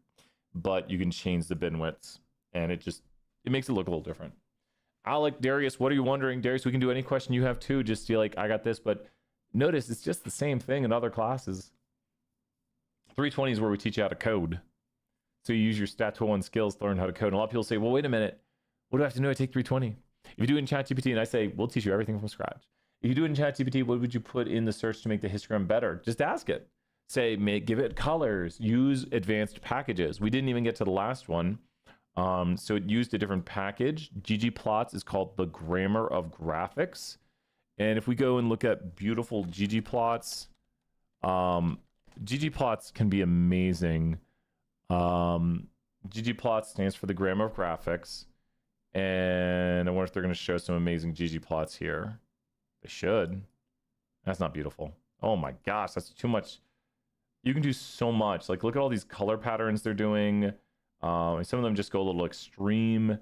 but you can change the bin widths, and it makes it look a little different. Alec, Darius, what are you wondering? Darius, we can do any question you have too. Just feel like I got this, but notice it's just the same thing in other classes. 320 is where we teach you how to code. So you use your Stat 201 skills to learn how to code. And a lot of people say, well, wait a minute. What do I have to know to take 320? If you do it in ChatGPT, and I say, we'll teach you everything from scratch. If you do it in ChatGPT, what would you put in the search to make the histogram better? Just ask it. Say, give it colors, use advanced packages. We didn't even get to the last one. So it used a different package. ggplots is called the grammar of graphics. And if we go and look at beautiful ggplots, ggplots can be amazing. ggplots stands for the grammar of graphics. And I wonder if they're going to show some amazing ggplots here. They should. That's not beautiful. Oh my gosh, that's too much. You can do so much. Like, look at all these color patterns they're doing. And some of them just go a little extreme.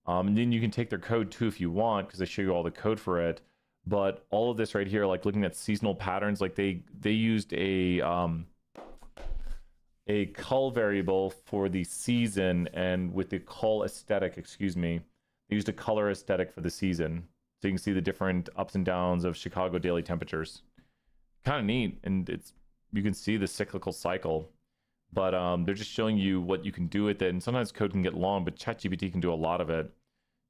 And then you can take their code too if you want, because they show you all the code for it. But all of this right here, like looking at seasonal patterns, like they used a cull variable for the season, and with the cull aesthetic, excuse me, they used a color aesthetic for the season. So you can see the different ups and downs of Chicago daily temperatures. Kind of neat, and you can see the cyclical cycle. But they're just showing you what you can do with it. And sometimes code can get long, but ChatGPT can do a lot of it.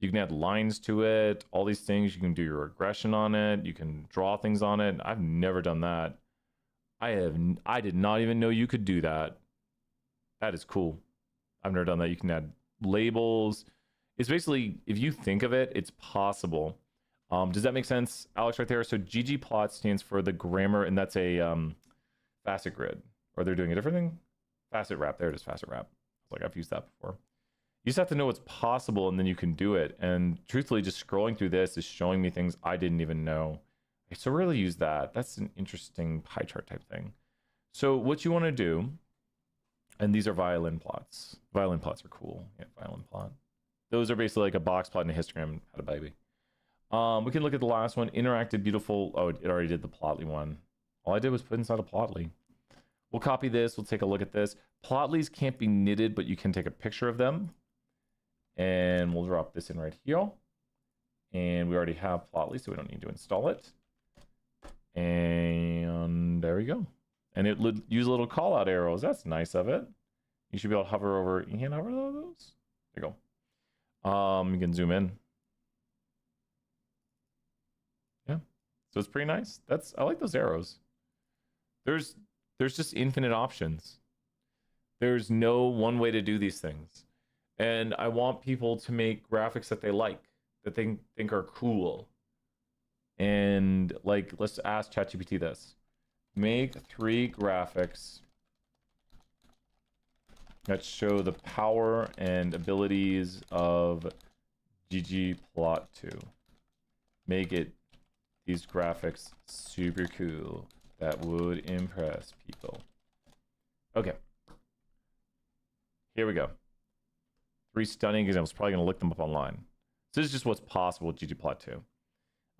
You can add lines to it, all these things. You can do your regression on it. You can draw things on it. I've never done that. I did not even know you could do that. That is cool. I've never done that. You can add labels. It's basically, if you think of it, it's possible. Does that make sense, Alex, right there? So ggplot stands for the grammar, and that's a facet grid. Or they're doing a different thing? Facet wrap. There it is, facet wrap. Like, I've used that before. You just have to know what's possible, and then you can do it. And truthfully, just scrolling through this is showing me things I didn't even know. So really use that. That's an interesting pie chart type thing. So what you want to do, and these are violin plots. Violin plots are cool. Yeah, violin plot. Those are basically like a box plot and a histogram. Had a baby. We can look at the last one. Interactive, beautiful. Oh, it already did the Plotly one. All I did was put inside a Plotly. We'll copy this. We'll take a look at this. Plotlys can't be knitted, but you can take a picture of them. And we'll drop this in right here. And we already have Plotly, so we don't need to install it. And there we go. And it would use little call out arrows. That's nice of it. You should be able to hover over. You can hover over those. There you go. You can zoom in. Yeah. So it's pretty nice. I like those arrows. There's just infinite options. There's no one way to do these things. And I want people to make graphics that they like, that they think are cool. And like, let's ask ChatGPT this. Make 3 graphics that show the power and abilities of ggplot2. Make it these graphics super cool. That would impress people. Okay. Here we go. 3 stunning examples. Probably going to look them up online. So this is just what's possible with ggplot2.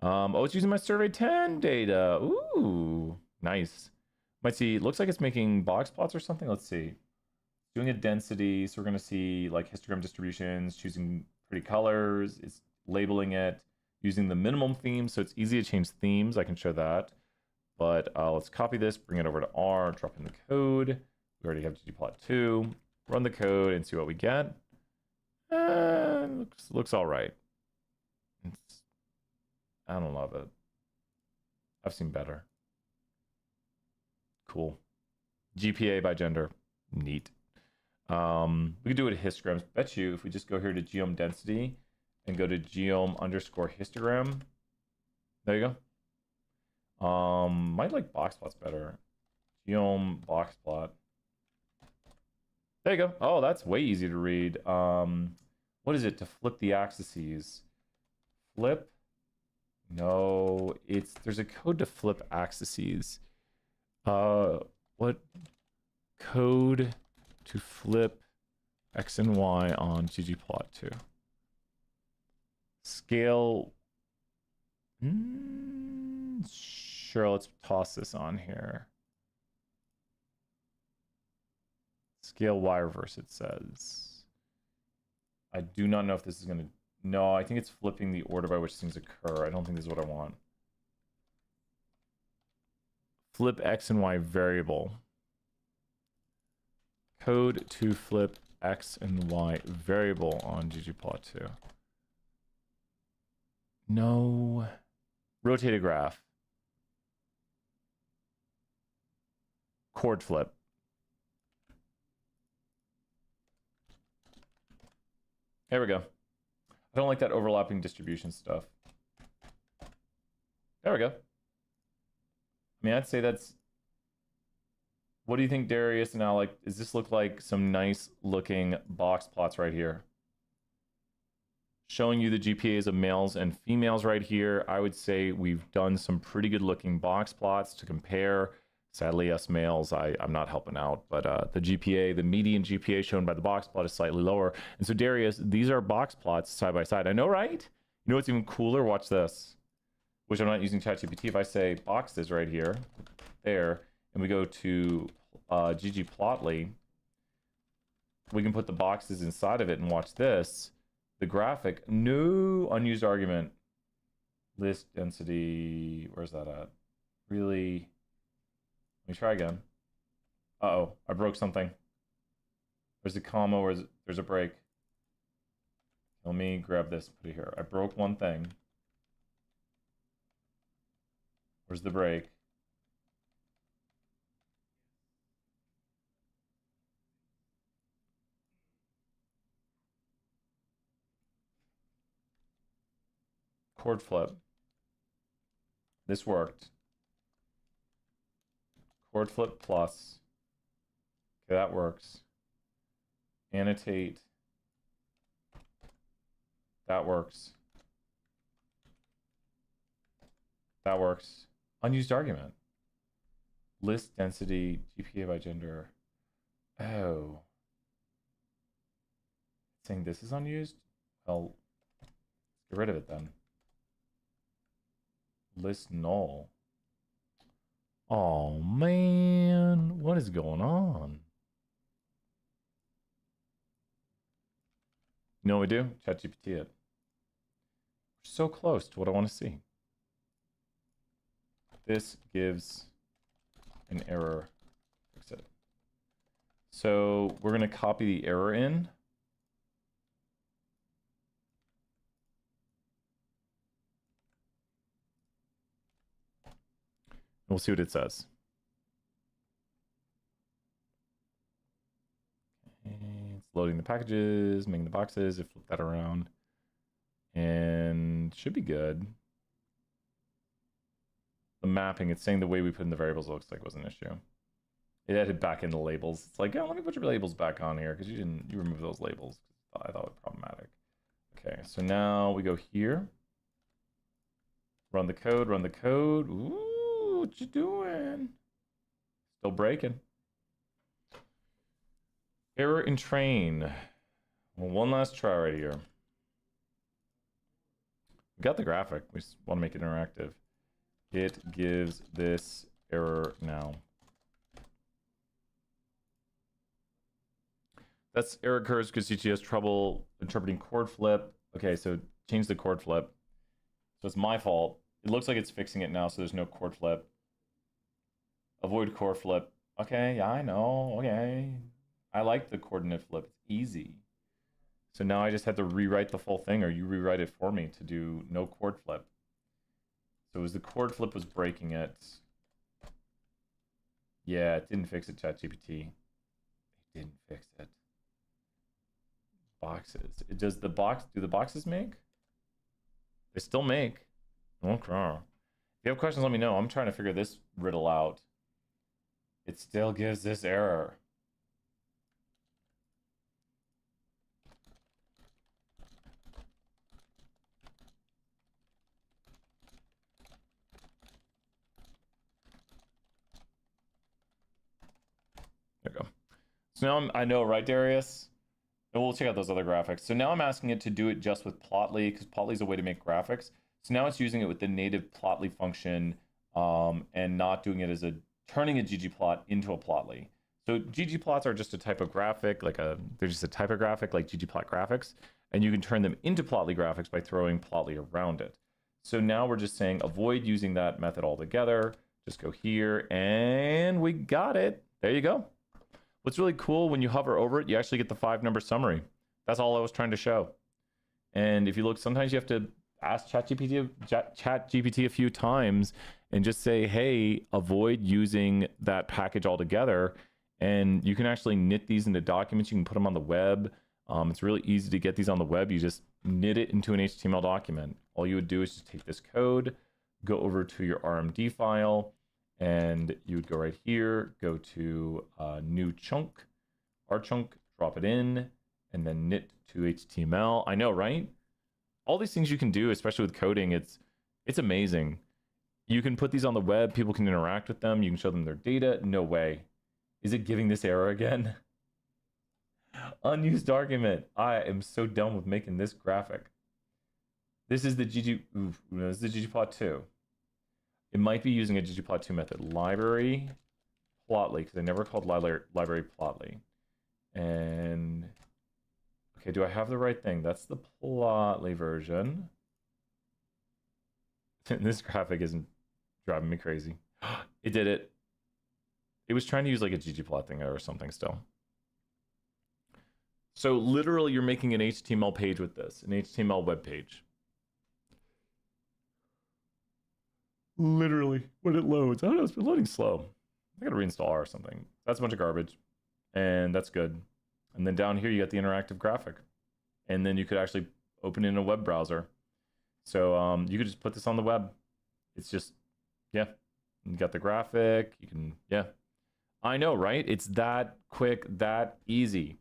Oh, it's using my survey 10 data. Ooh, nice. Might see, looks like it's making box plots or something. Let's see. Doing a density, so we're going to see like histogram distributions, choosing pretty colors. It's labeling it, using the minimum theme, so it's easy to change themes. I can show that. But let's copy this, bring it over to R, drop in the code. We already have ggplot2. Run the code and see what we get. Looks all right. I don't love it. I've seen better. Cool. GPA by gender. Neat. We could do it at histograms. Bet you if we just go here to geome density and go to geome underscore histogram. There you go. Might like box plots better. Geome box plot. There you go. Oh, that's way easy to read. What is it to flip the axes? Flip? No, there's a code to flip axes. What code to flip X and Y on ggplot2? Scale. Sure, let's toss this on here. Scale Y reverse, it says. I do not know if this is going to... No, I think it's flipping the order by which things occur. I don't think this is what I want. Flip X and Y variable. Code to flip X and Y variable on ggplot2. No. Rotate a graph. Chord flip. There we go. I don't like that overlapping distribution stuff. There we go. I mean, I'd say that's... What do you think, Darius and Alec? Does this look like some nice looking box plots right here? Showing you the GPAs of males and females right here. I would say we've done some pretty good looking box plots to compare. Sadly, us males, I'm not helping out, but the GPA, the median GPA shown by the box plot is slightly lower. And so, Darius, these are box plots side by side. I know, right? You know what's even cooler? Watch this. Which I'm not using ChatGPT. If I say boxes right here, there, and we go to ggplotly, we can put the boxes inside of it and watch this. The graphic, no unused argument. List density, where's that at? Really? Let me try again. Uh-oh, I broke something. There's a comma or there's a break. Let me grab this, put it here. I broke one thing. Where's the break? Chord flip. This worked. Chord flip plus. Okay, that works. Annotate. That works. That works. Unused argument. List density, GPA by gender. Oh. Saying this is unused? Well, let's get rid of it then. List null. Oh man, what is going on? You know what we do? ChatGPT it. We're so close to what I want to see. This gives an error. Fix it. So we're going to copy the error in. We'll see what it says. Okay, it's loading the packages, making the boxes. If flip that around, and should be good. The mapping, it's saying the way we put in the variables looks like was an issue. It added back in the labels. It's like, yeah, let me put your labels back on here because you removed those labels. I thought it was problematic. Okay, so now we go here. Run the code, run the code. Ooh, what you doing? Still breaking. Error in train. Well, one last try right here. We got the graphic. We just want to make it interactive. It gives this error now. That's error occurs because CT has trouble interpreting chord flip. Okay, so change the chord flip. So it's my fault. It looks like it's fixing it now, so there's no chord flip. Avoid chord flip. Okay, yeah, I know. Okay. I like the coordinate flip. It's easy. So now I just have to rewrite the full thing, or you rewrite it for me to do no chord flip. So it was the chord flip was breaking it. Yeah, it didn't fix it, ChatGPT. It didn't fix it. Boxes. It does the box. Do the boxes make? They still make. Okay. If you have questions, let me know. I'm trying to figure this riddle out. It still gives this error. There we go. So now I know, right, Darius? And we'll check out those other graphics. So now I'm asking it to do it just with Plotly, because Plotly is a way to make graphics. So now it's using it with the native Plotly function, and not doing it as turning a ggplot into a Plotly. So ggplots are just a type of graphic, they're just a type of graphic like ggplot graphics, and you can turn them into Plotly graphics by throwing Plotly around it. So now we're just saying avoid using that method altogether. Just go here, and we got it. There you go. What's really cool, when you hover over it, you actually get the 5-number summary. That's all I was trying to show. And if you look, sometimes you have to ask ChatGPT a few times and just say, hey, avoid using that package altogether. And you can actually knit these into documents. You can put them on the web. It's really easy to get these on the web. You just knit it into an HTML document. All you would do is just take this code, go over to your RMD file, and you would go right here, go to new chunk, rchunk, drop it in, and then knit to HTML. I know, right? All these things you can do, especially with coding, it's amazing. You can put these on the web, people can interact with them, you can show them their data. No way. Is it giving this error again? Unused argument. I am so done with making this graphic. This is the this is the ggplot2. It might be using a ggplot2 method. Library Plotly, because I never called library Plotly. And okay, do I have the right thing? That's the Plotly version. This graphic isn't driving me crazy. It did it. It was trying to use like a ggplot thing or something still. So literally you're making an HTML page with this, an HTML web page. Literally, when it loads. I don't know, it's been loading slow. I gotta reinstall or something. That's a bunch of garbage. And that's good. And then down here you got the interactive graphic. And then you could actually open it in a web browser. So you could just put this on the web. It's just, yeah. You got the graphic, you can, yeah. I know, right? It's that quick, that easy.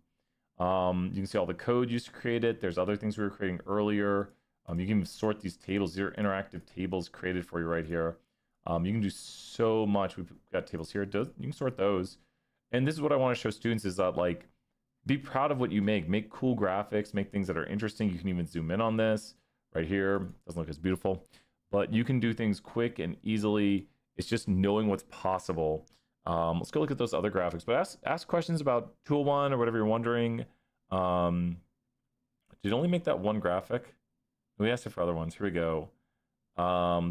You can see all the code used to create it. There's other things we were creating earlier. You can sort these tables. These are interactive tables created for you right here. You can do so much. We've got tables here. You can sort those. And this is what I want to show students is that, like, be proud of what you make. Make cool graphics. Make things that are interesting. You can even zoom in on this right here. Doesn't look as beautiful. But you can do things quick and easily. It's just knowing what's possible. Let's go look at those other graphics. But ask questions about Tool 1 or whatever you're wondering. Did it only make that one graphic? We asked it for other ones. Here we go.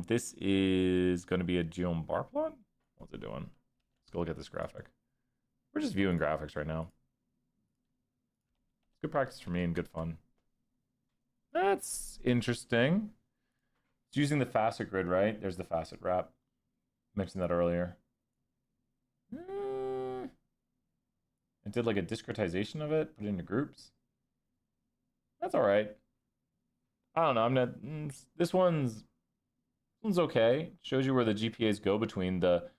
This is going to be a geom bar plot. What's it doing? Let's go look at this graphic. We're just viewing graphics right now. It's good practice for me and good fun. That's interesting. It's using the facet grid, right? There's the facet wrap. Mentioned that earlier. It did like a discretization of it, put it into groups. That's all right. I don't know. I'm not. This one's okay. Shows you where the GPAs go between the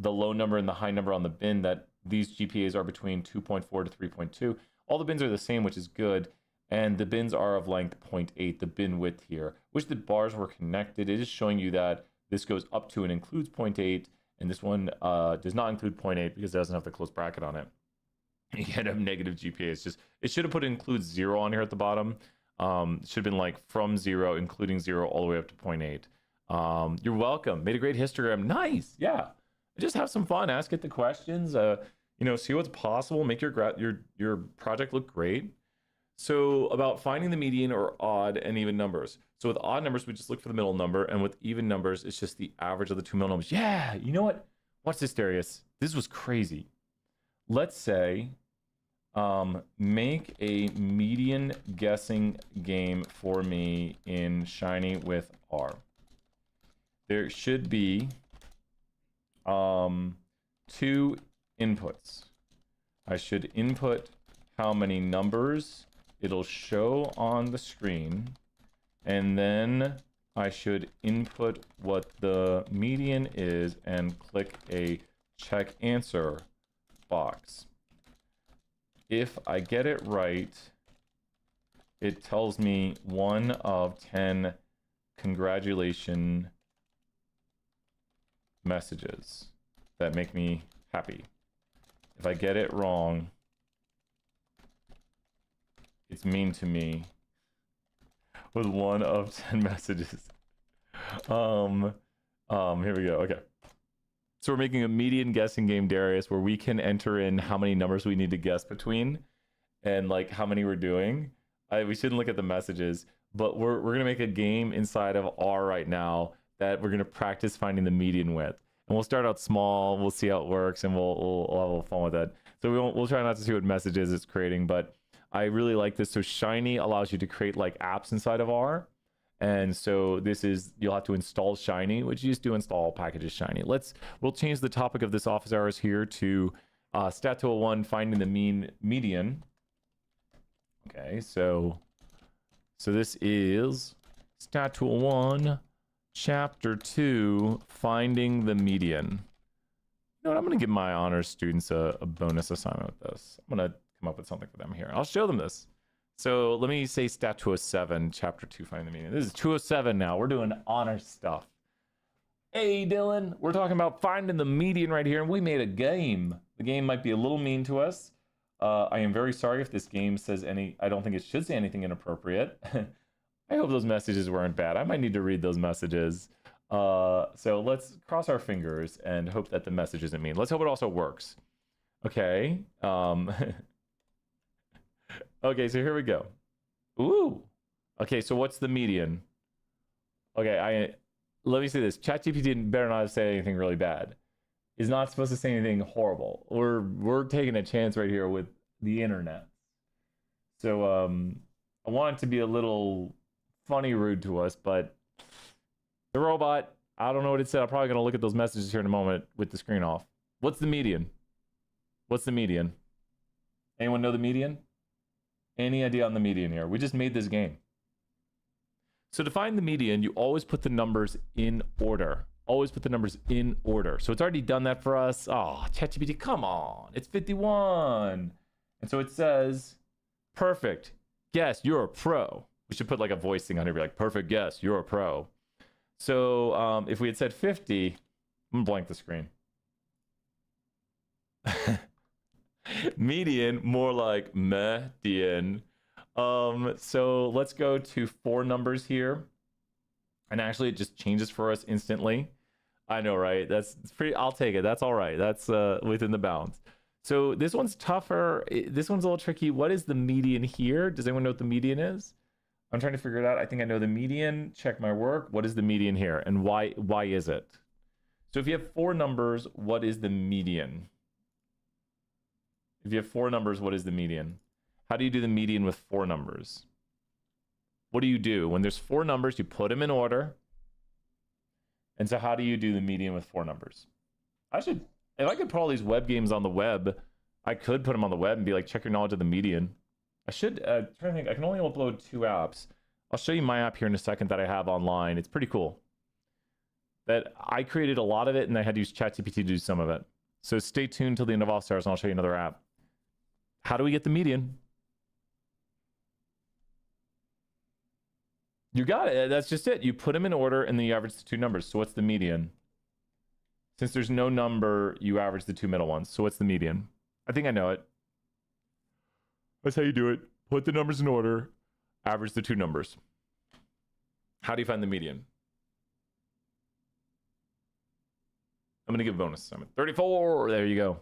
low number and the high number on the bin. That these GPAs are between 2.4 to 3.2. All the bins are the same, which is good. And the bins are of length 0.8, the bin width here. Wish the bars were connected. It is showing you that this goes up to and includes 0.8, and this one does not include 0.8 because it doesn't have the close bracket on it. You can't have negative GPA. It's just, it should have put includes 0 on here at the bottom. It should have been like from 0, including 0, all the way up to 0.8. You're welcome. Made a great histogram. Nice. Yeah. Just have some fun. Ask it the questions. You know, see what's possible. Make your project look great. So about finding the median or odd and even numbers. So with odd numbers, we just look for the middle number, and with even numbers, it's just the average of the two middle numbers. Yeah, you know what? Watch this, Darius. This was crazy. Let's say, make a median guessing game for me in Shiny with R. There should be 2 inputs. I should input how many numbers it'll show on the screen, and then I should input what the median is and click a check answer box. If I get it right, it tells me 1 of 10 congratulation messages that make me happy. If I get it wrong, it's mean to me with 1 of 10 messages. Here we go. Okay. So we're making a median guessing game, Darius, where we can enter in how many numbers we need to guess between and like how many we're doing. We shouldn't look at the messages, but we're going to make a game inside of R right now that we're going to practice finding the median with. And we'll start out small. We'll see how it works, and we'll have a little fun with it. So we'll try not to see what messages it's creating, but I really like this. So Shiny allows you to create like apps inside of R. And so this is, you'll have to install Shiny, which you just do install packages Shiny. We'll change the topic of this office hours here to Stat 201, finding the median. Okay, so this is Stat 201, Chapter 2, finding the median. You know what, I'm going to give my honors students a bonus assignment with this. I'm going to come up with something for them here. I'll show them this. So let me say Stat 207, Chapter 2, finding the median. This is 207 now. We're doing honor stuff. Hey, Dylan, we're talking about finding the median right here, and we made a game. The game might be a little mean to us. I am very sorry if this game says I don't think it should say anything inappropriate. I hope those messages weren't bad. I might need to read those messages. So let's cross our fingers and hope that the message isn't mean. Let's hope it also works. Okay. Okay, so here we go. Ooh. Okay, so what's the median? Okay, let me say this. ChatGPT better not say anything really bad. It's not supposed to say anything horrible. We're taking a chance right here with the internet. So I want it to be a little funny rude to us, but the robot, I don't know what it said. I'm probably going to look at those messages here in a moment with the screen off. What's the median? What's the median? Anyone know the median? Any idea on the median here? We just made this game. So to find the median, you always put the numbers in order. Always put the numbers in order. So it's already done that for us. Oh, ChatGPT, come on. It's 51. And so it says, perfect. Guess you're a pro. We should put like a voice thing on here, be like, perfect guess, you're a pro. So if we had said 50, I'm gonna blank the screen. Median, more like median. So let's go to 4 numbers here. And actually it just changes for us instantly. I know, right? It's pretty, I'll take it. That's all right. That's within the bounds. So this one's tougher. This one's a little tricky. What is the median here? Does anyone know what the median is? I'm trying to figure it out. I think I know the median. Check my work. What is the median here? And why is it? So if you have 4 numbers, what is the median? If you have 4 numbers, what is the median? How do you do the median with 4 numbers? What do you do? When there's 4 numbers, you put them in order. And so how do you do the median with 4 numbers? If I could put all these web games on the web, I could put them on the web and be like, check your knowledge of the median. I should, trying to think, I can only upload 2 apps. I'll show you my app here in a second that I have online. It's pretty cool. That I created a lot of it and I had to use ChatGPT to do some of it. So stay tuned till the end of All Stars and I'll show you another app. How do we get the median? You got it. That's just it. You put them in order and then you average the two numbers. So what's the median? Since there's no number, you average the two middle ones. So what's the median? I think I know it. That's how you do it. Put the numbers in order, average the two numbers. How do you find the median? I'm going to give a bonus assignment. 34. There you go.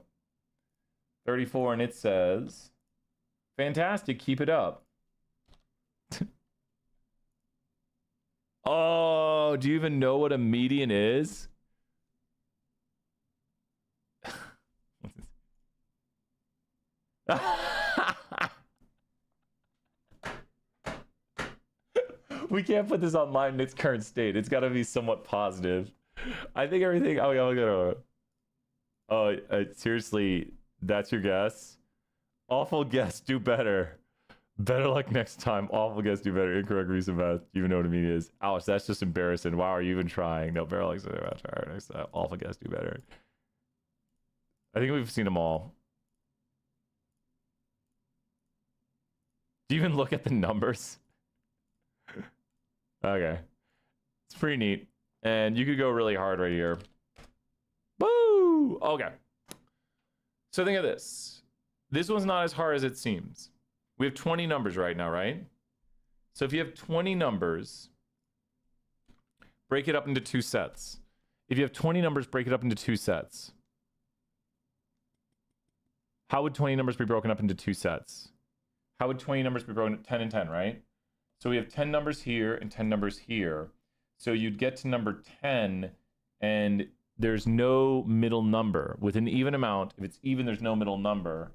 34. And it says, fantastic. Keep it up. Oh, do you even know what a median is? We can't put this online in its current state. It's got to be somewhat positive. I think everything. Seriously, that's your guess? Awful guess. Do better. Better luck next time. Awful guess. Do better. Incorrect recent math. You even know what a median is. Ouch, that's just embarrassing. Wow, are you even trying? No, better luck next time. Awful guess. Do better. I think we've seen them all. Do you even look at the numbers? Okay. It's pretty neat. And you could go really hard right here. Woo! Okay. So think of this. This one's not as hard as it seems. We have 20 numbers right now, right? So if you have 20 numbers, break it up into two sets. If you have 20 numbers, break it up into two sets. How would 20 numbers be broken up into two sets? How would 20 numbers be broken? 10 and 10, right? So we have 10 numbers here and 10 numbers here. So you'd get to number 10 and there's no middle number. With an even amount, if it's even, there's no middle number.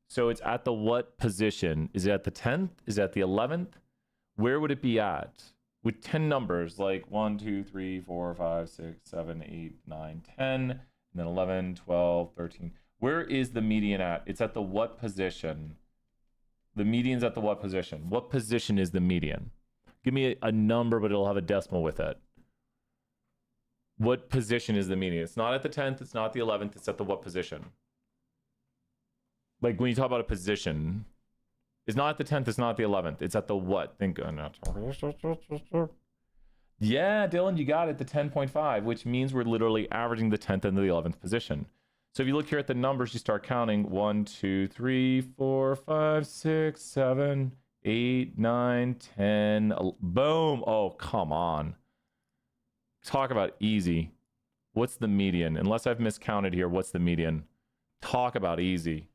So it's at the what position? Is it at the 10th? Is it at the 11th? Where would it be at? With 10 numbers, like 1, 2, 3, 4, 5, 6, 7, 8, 9, 10, and then 11, 12, 13. Where is the median at? It's at the what position? The median's at the what position? What position is the median? Give me a number, but it'll have a decimal with it. What position is the median? It's not at the 10th, it's not the 11th, it's at the what position? Like when you talk about a position, it's not at the 10th, it's not at the 11th, it's at the what? Think. Yeah, Dylan, you got it, the 10.5, which means we're literally averaging the 10th and the 11th position. So if you look here at the numbers, you start counting 1, 2, 3, 4, 5, 6, 7, 8, 9, 10. Boom. Oh, come on. Talk about easy. What's the median? Unless I've miscounted here, what's the median? Talk about easy.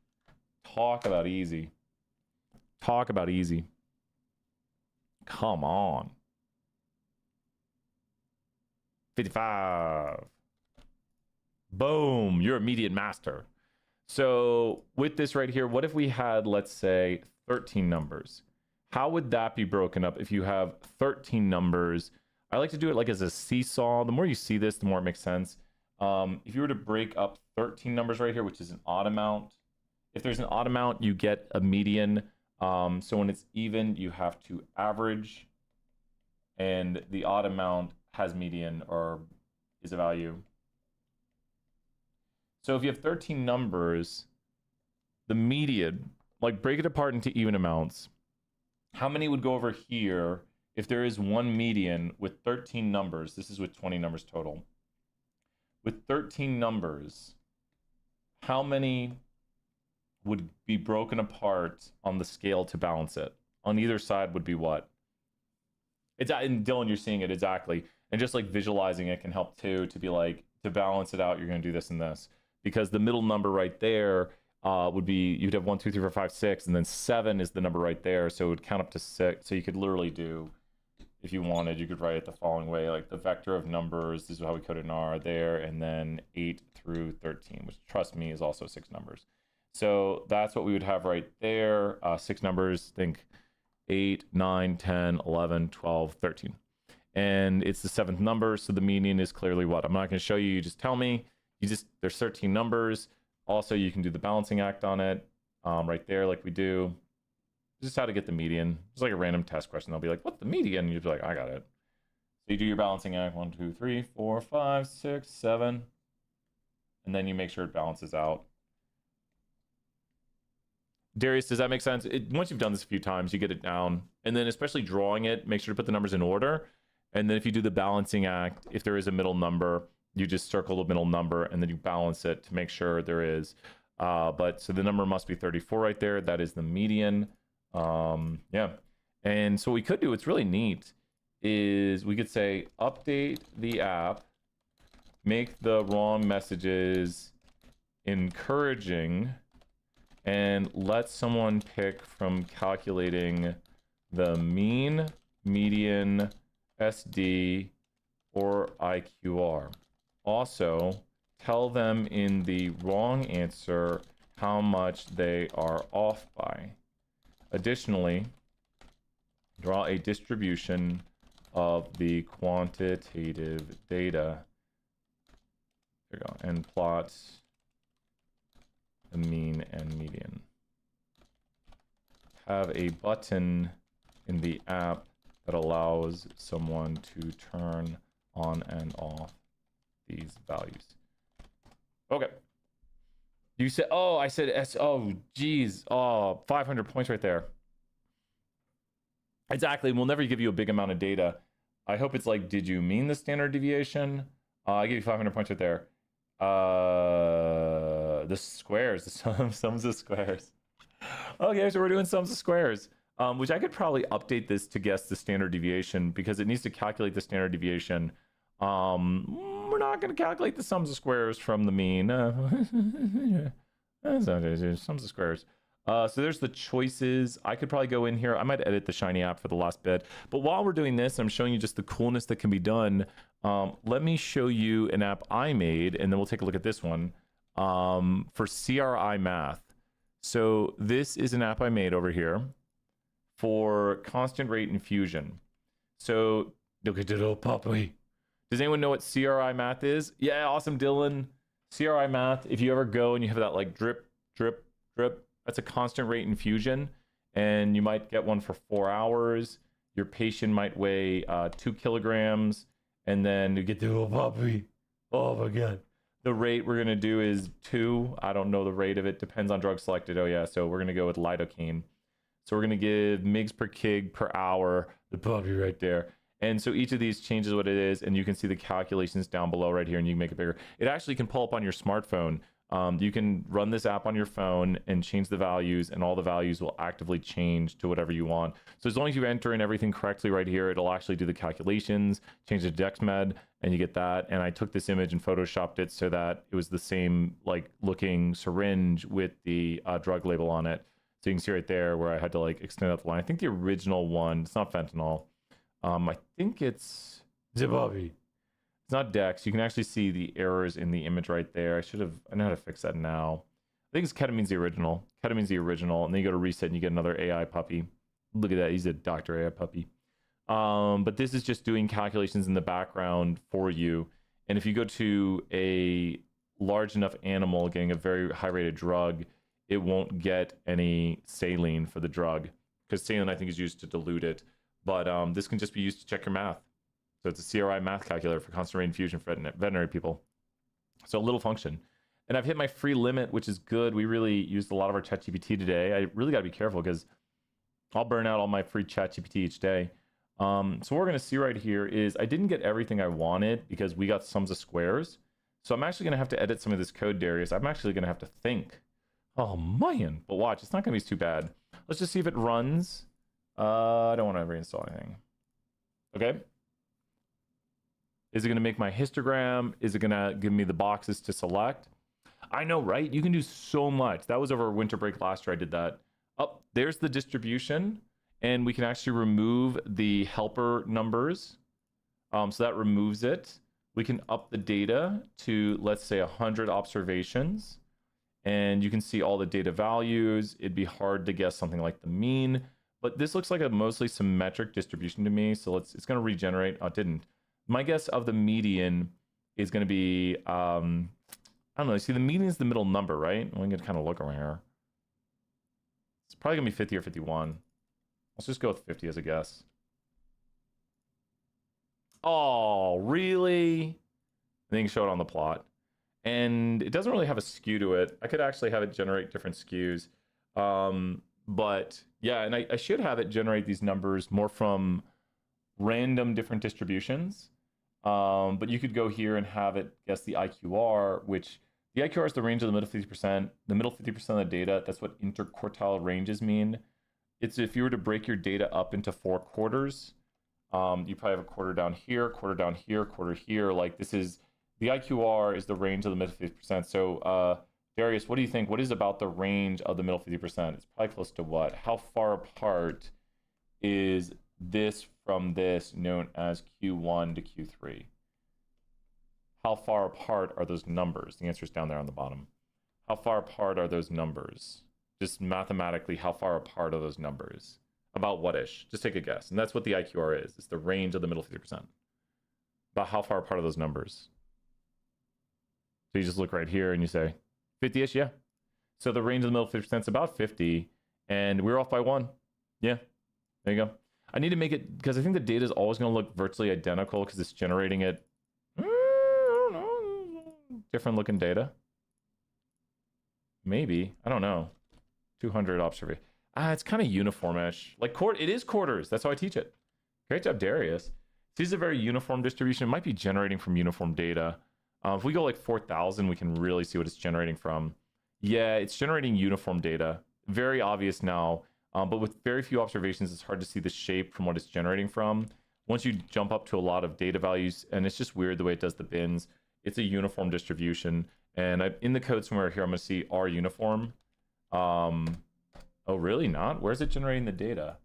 Talk about easy. Talk about easy. Come on. 55. Boom, you're a median master. So with this right here, what if we had, let's say, 13 numbers? How would that be broken up if you have 13 numbers? I like to do it like as a seesaw. The more you see this, the more it makes sense. If you were to break up 13 numbers right here, which is an odd amount, if there's an odd amount, you get a median. So when it's even, you have to average, and the odd amount has median or is a value. So if you have 13 numbers, the median, like break it apart into even amounts. How many would go over here if there is one median with 13 numbers? This is with 20 numbers total. With 13 numbers, how many would be broken apart on the scale to balance it? On either side would be what? It's, and Dylan, you're seeing it exactly. And just like visualizing it can help too, to be like, to balance it out, you're going to do this and this. Because the middle number right there would be, you'd have 1, 2, 3, 4, 5, 6, and then 7 is the number right there. So it would count up to 6. So you could literally do, if you wanted, you could write it the following way, like the vector of numbers, this is how we code it in R there, and then 8 through 13, which trust me is also 6 numbers. So that's what we would have right there. 6 numbers, think 8, 9, 10, 11, 12, 13. And it's the 7th number, so the median is clearly what? I'm not going to show you, you just tell me. There's 13 numbers. Also, you can do the balancing act on it right there like we do. Just how to get the median. It's like a random test question. They'll be like, what's the median? And you'll be like, I got it. So you do your balancing act, 1, 2, 3, 4, 5, 6, 7. And then you make sure it balances out. Darius, does that make sense? Once you've done this a few times, you get it down. And then especially drawing it, make sure to put the numbers in order. And then if you do the balancing act, if there is a middle number, you just circle the middle number and then you balance it to make sure there is. But so the number must be 34 right there. That is the median. Yeah. And so what we could do, it's really neat, is we could say update the app, make the wrong messages encouraging, and let someone pick from calculating the mean, median, SD, or IQR. Also, tell them in the wrong answer how much they are off by. Additionally, draw a distribution of the quantitative data. There you go. And plot the mean and median. Have a button in the app that allows someone to turn on and off these values. Okay. You said, oh, I said S. Oh, geez. Oh, 500 points right there. Exactly. We'll never give you a big amount of data. I hope it's like, did you mean the standard deviation? I give you 500 points right there. The squares, the sums of squares. Okay, so we're doing sums of squares, which I could probably update this to guess the standard deviation because it needs to calculate the standard deviation. We're not going to calculate the sums of squares from the mean. Sums of squares. So there's the choices. I could probably go in here. I might edit the Shiny app for the last bit. But while we're doing this, I'm showing you just the coolness that can be done. Let me show you an app I made, and then we'll take a look at this one for CRI Math. So this is an app I made over here for constant rate infusion. So look at the little puppy. Does anyone know what CRI Math is? Yeah, awesome, Dylan. CRI Math, if you ever go and you have that like drip, drip, drip, that's a constant rate infusion, and you might get one for 4 hours. Your patient might weigh 2 kilograms, and then you get the little puppy. Oh my God. The rate we're gonna do is 2. I don't know the rate of it, depends on drug selected. Oh yeah, so we're gonna go with lidocaine. So we're gonna give mgs per kg per hour, the puppy right there. And so each of these changes what it is, and you can see the calculations down below right here, and you can make it bigger. It actually can pull up on your smartphone. You can run this app on your phone and change the values, and all the values will actively change to whatever you want. So as long as you enter in everything correctly right here, it'll actually do the calculations, change the DexMed, and you get that. And I took this image and photoshopped it so that it was the same like looking syringe with the drug label on it. So you can see right there where I had to like extend out the line. I think the original one, it's not fentanyl. I think it's Zimbabwe. It's not Dex. You can actually see the errors in the image right there. I know how to fix that now. I think it's ketamine's the original. Ketamine's the original, and then you go to reset and you get another AI puppy. Look at that. He's a Dr. AI puppy. But this is just doing calculations in the background for you. And if you go to a large enough animal getting a very high rated drug, it won't get any saline for the drug, because saline I think is used to dilute it. But this can just be used to check your math. So it's a CRI math calculator for constant rate infusion for veterinary people. So a little function. And I've hit my free limit, which is good. We really used a lot of our ChatGPT today. I really got to be careful because I'll burn out all my free ChatGPT each day. So what we're going to see right here is I didn't get everything I wanted because we got sums of squares. So I'm actually going to have to edit some of this code, Darius. I'm actually going to have to think. Oh, man. But watch, it's not going to be too bad. Let's just see if it runs. I don't want to reinstall anything. Okay. Is it going to make my histogram? Is it going to give me the boxes to select? I know, right? You can do so much. That was over winter break last year. I did that. Oh, there's the distribution. And we can actually remove the helper numbers. So that removes it. We can up the data to, let's say, 100 observations. And you can see all the data values. It'd be hard to guess something like the mean. But this looks like a mostly symmetric distribution to me. So it's going to regenerate. Oh, it didn't. My guess of the median is going to be, I don't know. See, the median is the middle number, right? I'm going to kind of look around here. It's probably going to be 50 or 51. Let's just go with 50 as a guess. Oh, really? And then you can show it on the plot. And it doesn't really have a skew to it. I could actually have it generate different skews. But yeah, and I should have it generate these numbers more from random different distributions. But you could go here and have it guess the IQR, which the IQR is the range of the middle 50%. The middle 50% of the data, that's what interquartile ranges mean. It's if you were to break your data up into 4 quarters, you probably have a quarter down here, quarter down here, quarter here. Like this is, the IQR is the range of the middle 50%. So Darius, what do you think? What is about the range of the middle 50%? It's probably close to what? How far apart is this from this known as Q1 to Q3? How far apart are those numbers? The answer is down there on the bottom. How far apart are those numbers? Just mathematically, how far apart are those numbers? About what-ish? Just take a guess. And that's what the IQR is. It's the range of the middle 50%. About how far apart are those numbers? So you just look right here and you say, 50-ish, yeah. So the range of the middle 50% is about 50, and we're off by 1. Yeah, there you go. I need to make it, because I think the data is always going to look virtually identical because it's generating it, I don't know, different looking data. Maybe, I don't know. 200 observation. It's kind of uniformish. Like it is quarters. That's how I teach it. Great job, Darius. This is a very uniform distribution. It might be generating from uniform data. If we go like 4,000, we can really see what it's generating from. Yeah, it's generating uniform data. Very obvious now, but with very few observations, it's hard to see the shape from what it's generating from. Once you jump up to a lot of data values, and it's just weird the way it does the bins, it's a uniform distribution. And in the code somewhere here, I'm going to see R uniform. Oh, really not? Where's it generating the data?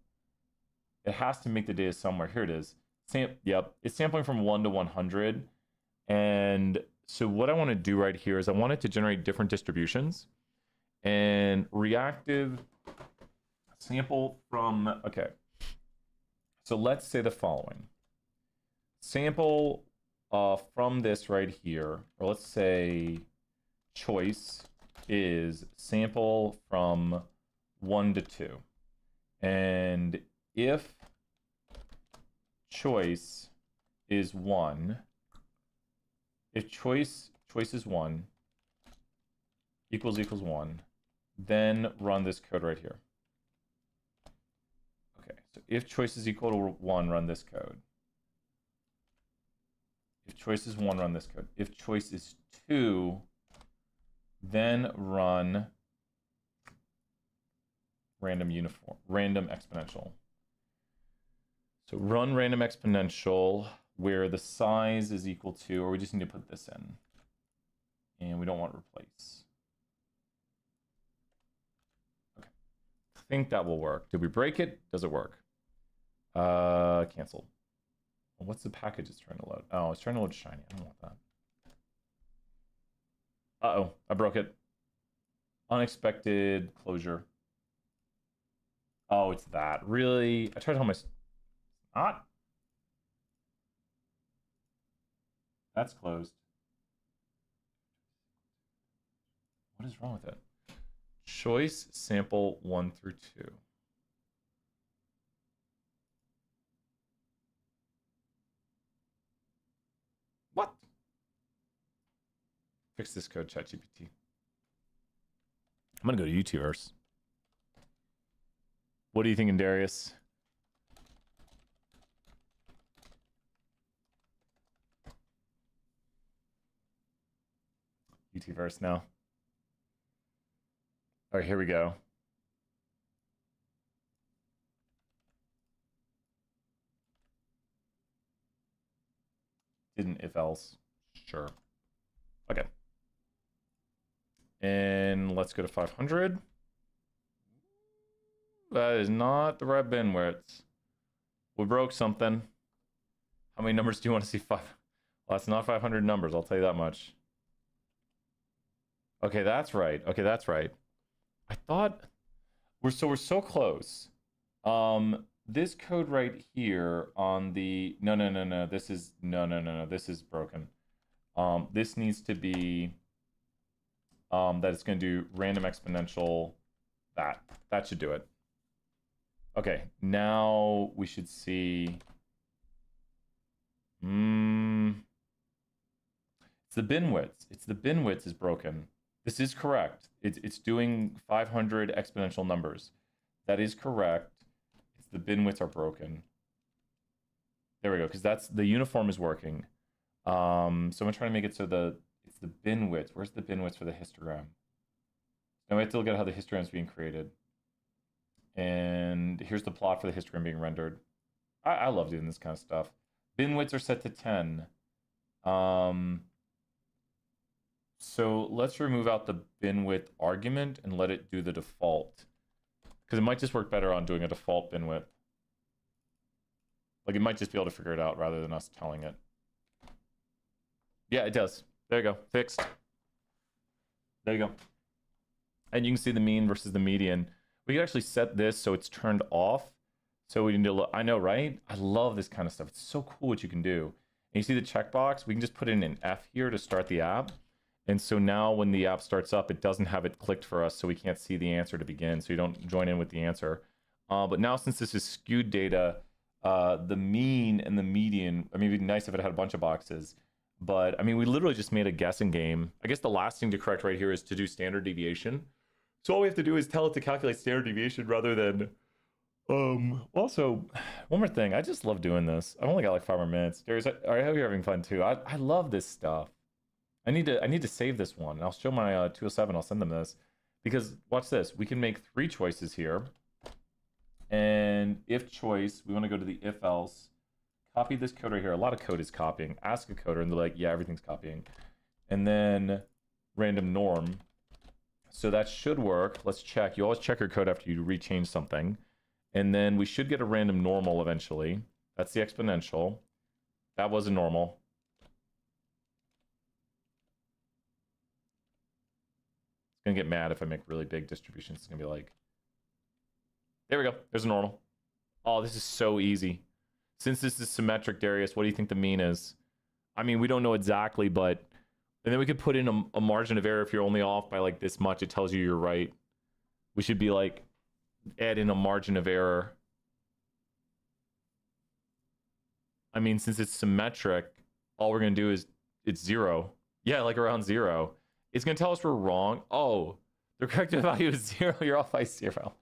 It has to make the data somewhere. Here it is. Yep, it's sampling from 1 to 100. And so what I want to do right here is I want it to generate different distributions. And reactive sample from, okay. So let's say the following. Sample from this right here, or let's say choice is sample from 1 to 2. And if choice is 1, if choice is 1 equals 1, then run this code right here. Okay, so if choice is equal to 1, run this code. If choice is 1, run this code. If choice is 2, then run random exponential. So run random exponential where the size is equal to, or we just need to put this in. And we don't want replace. Okay. I think that will work. Did we break it? Does it work? Cancel. What's the package it's trying to load? Oh, it's trying to load Shiny. I don't want that. Uh-oh, I broke it. Unexpected closure. Oh, it's that. Really? I tried to tell my... Not. That's closed. What is wrong with it? Choice sample 1 through 2. What? Fix this code, ChatGPT. I'm gonna go to YouTubeverse. What are you thinking, Darius? YouTubeverse now. All right, here we go. Didn't if else. Sure. Okay. And let's go to 500. That is not the right bin where it's... We broke something. How many numbers do you want to see? 5? Well, that's not 500 numbers, I'll tell you that much. Okay, that's right. Okay, that's right. I thought... We're so close. This code right here on the... No. This is... No. This is broken. This needs to be... that it's going to do random exponential... That should do it. Okay, now we should see... It's the bin width. It's the bin width is broken. This is correct. It's doing 500 exponential numbers. That is correct. It's the bin widths are broken. There we go, because that's the uniform is working. So I'm trying to make it so it's the bin width. Where's the bin width for the histogram? Now we have to look at how the histogram is being created. And here's the plot for the histogram being rendered. I love doing this kind of stuff. Bin widths are set to 10. So let's remove out the bin width argument and let it do the default. Because it might just work better on doing a default bin width. Like it might just be able to figure it out rather than us telling it. Yeah, it does. There you go. Fixed. There you go. And you can see the mean versus the median. We can actually set this so it's turned off. So we need to look. I know, right? I love this kind of stuff. It's so cool what you can do. And you see the checkbox? We can just put in an F here to start the app. And so now when the app starts up, it doesn't have it clicked for us, so we can't see the answer to begin. So you don't join in with the answer. But now since this is skewed data, the mean and the median, I mean, it'd be nice if it had a bunch of boxes. But I mean, we literally just made a guessing game. I guess the last thing to correct right here is to do standard deviation. So all we have to do is tell it to calculate standard deviation rather than... Also, one more thing. I just love doing this. I've only got like 5 more minutes. Darius, I hope you're having fun too. I love this stuff. I need to save this one. I'll show my 207. I'll send them this. Because watch this. We can make 3 choices here. And if choice, we want to go to the if else. Copy this code right here. A lot of code is copying. Ask a coder and they're like, yeah, everything's copying. And then random norm. So that should work. Let's check. You always check your code after you rechange something. And then we should get a random normal eventually. That's the exponential. That was a normal. It's going to get mad if I make really big distributions. It's going to be like, there we go. There's a normal. Oh, this is so easy. Since this is symmetric, Darius, what do you think the mean is? I mean, we don't know exactly, but... And then we could put in a margin of error if you're only off by like this much. It tells you you're right. We should be like... add in a margin of error. I mean, since it's symmetric, all we're going to do is it's 0. Yeah, like around 0. It's going to tell us we're wrong. Oh, the correct value is 0. You're off by 0.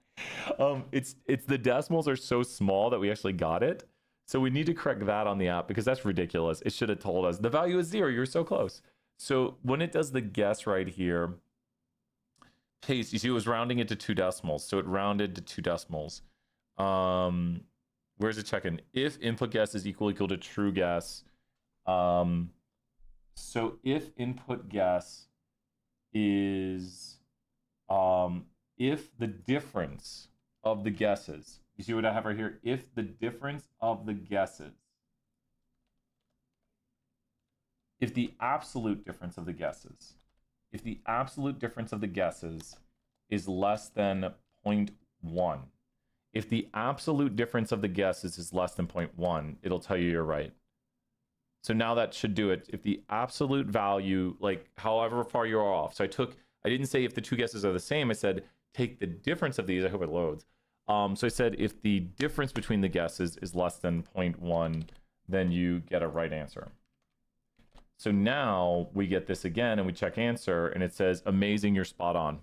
It's the decimals are so small that we actually got it. So we need to correct that on the app because that's ridiculous. It should have told us the value is 0. You're so close. So when it does the guess right here, case, you see it was rounding it to 2 decimals. So it rounded to 2 decimals. Where's it checking? If input guess is equal to true guess. So if input guess is, if the difference of the guesses, you see what I have right here? If the difference of the guesses, if the absolute difference of the guesses, if the absolute difference of the guesses is less than 0.1, if the absolute difference of the guesses is less than 0.1, it'll tell you you're right. So now that should do it. If the absolute value, like however far you're off. So I didn't say if the 2 guesses are the same. I said, take the difference of these. I hope it loads. So I said, if the difference between the guesses is less than 0.1, then you get a right answer. So now we get this again and we check answer and it says, amazing, you're spot on.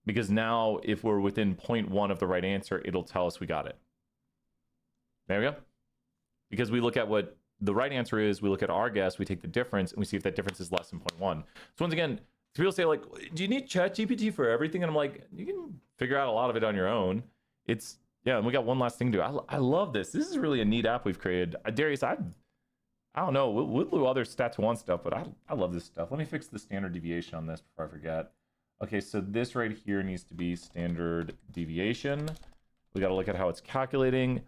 Because now if we're within 0.1 of the right answer, it'll tell us we got it. There we go. Because we look at what the right answer is, we look at our guess, we take the difference and we see if that difference is less than 0.1. So once again, people say like, do you need ChatGPT for everything? And I'm like, you can figure out a lot of it on your own. It's, yeah, and we got one last thing to do. I love this. This is really a neat app we've created. Darius, I don't know. We'll do other stats 1 stuff, but I love this stuff. Let me fix the standard deviation on this before I forget. Okay, so this right here needs to be standard deviation. We got to look at how it's calculating.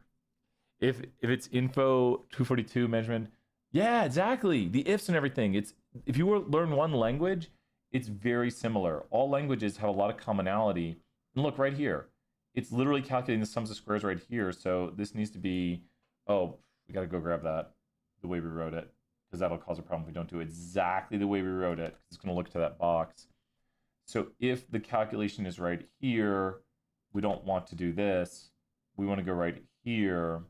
If it's info 242 measurement, yeah, exactly. The ifs and everything. It's if you learn one language, it's very similar. All languages have a lot of commonality. And look right here. It's literally calculating the sums of squares right here. So this needs to be, oh, we got to go grab that the way we wrote it, because that'll cause a problem if we don't do it exactly the way we wrote it. It's going to look to that box. So if the calculation is right here, we don't want to do this. We want to go right here,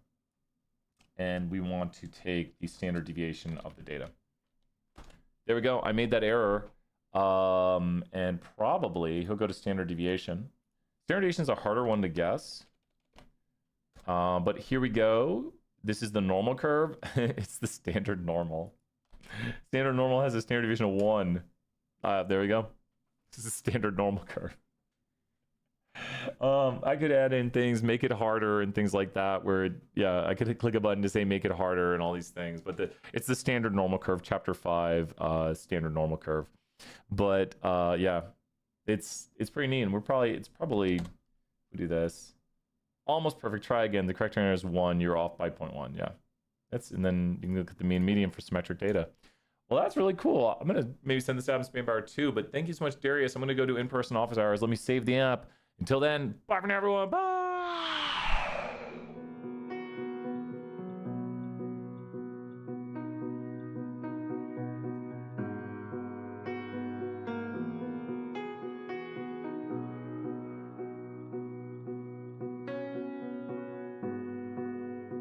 and we want to take the standard deviation of the data. There we go. I made that error. And probably he'll go to standard deviation. Standard deviation is a harder one to guess. But here we go. This is the normal curve. It's the standard normal. Standard normal has a standard deviation of 1. There we go. This is a standard normal curve. I could add in things, make it harder and things like that, where yeah, I could click a button to say make it harder and all these things, but it's the standard normal curve, chapter 5, standard normal curve. But yeah, it's pretty neat, and it's probably we'll do this. Almost perfect. Try again. The correct answer is 1. You're off by 0.1. Yeah. And then you can look at the mean median for symmetric data. Well, that's really cool. I'm going to maybe send this out in spam bar too, but thank you so much, Darius. I'm going to go do in-person office hours. Let me save the app. Until then, bye for now, everyone. Bye.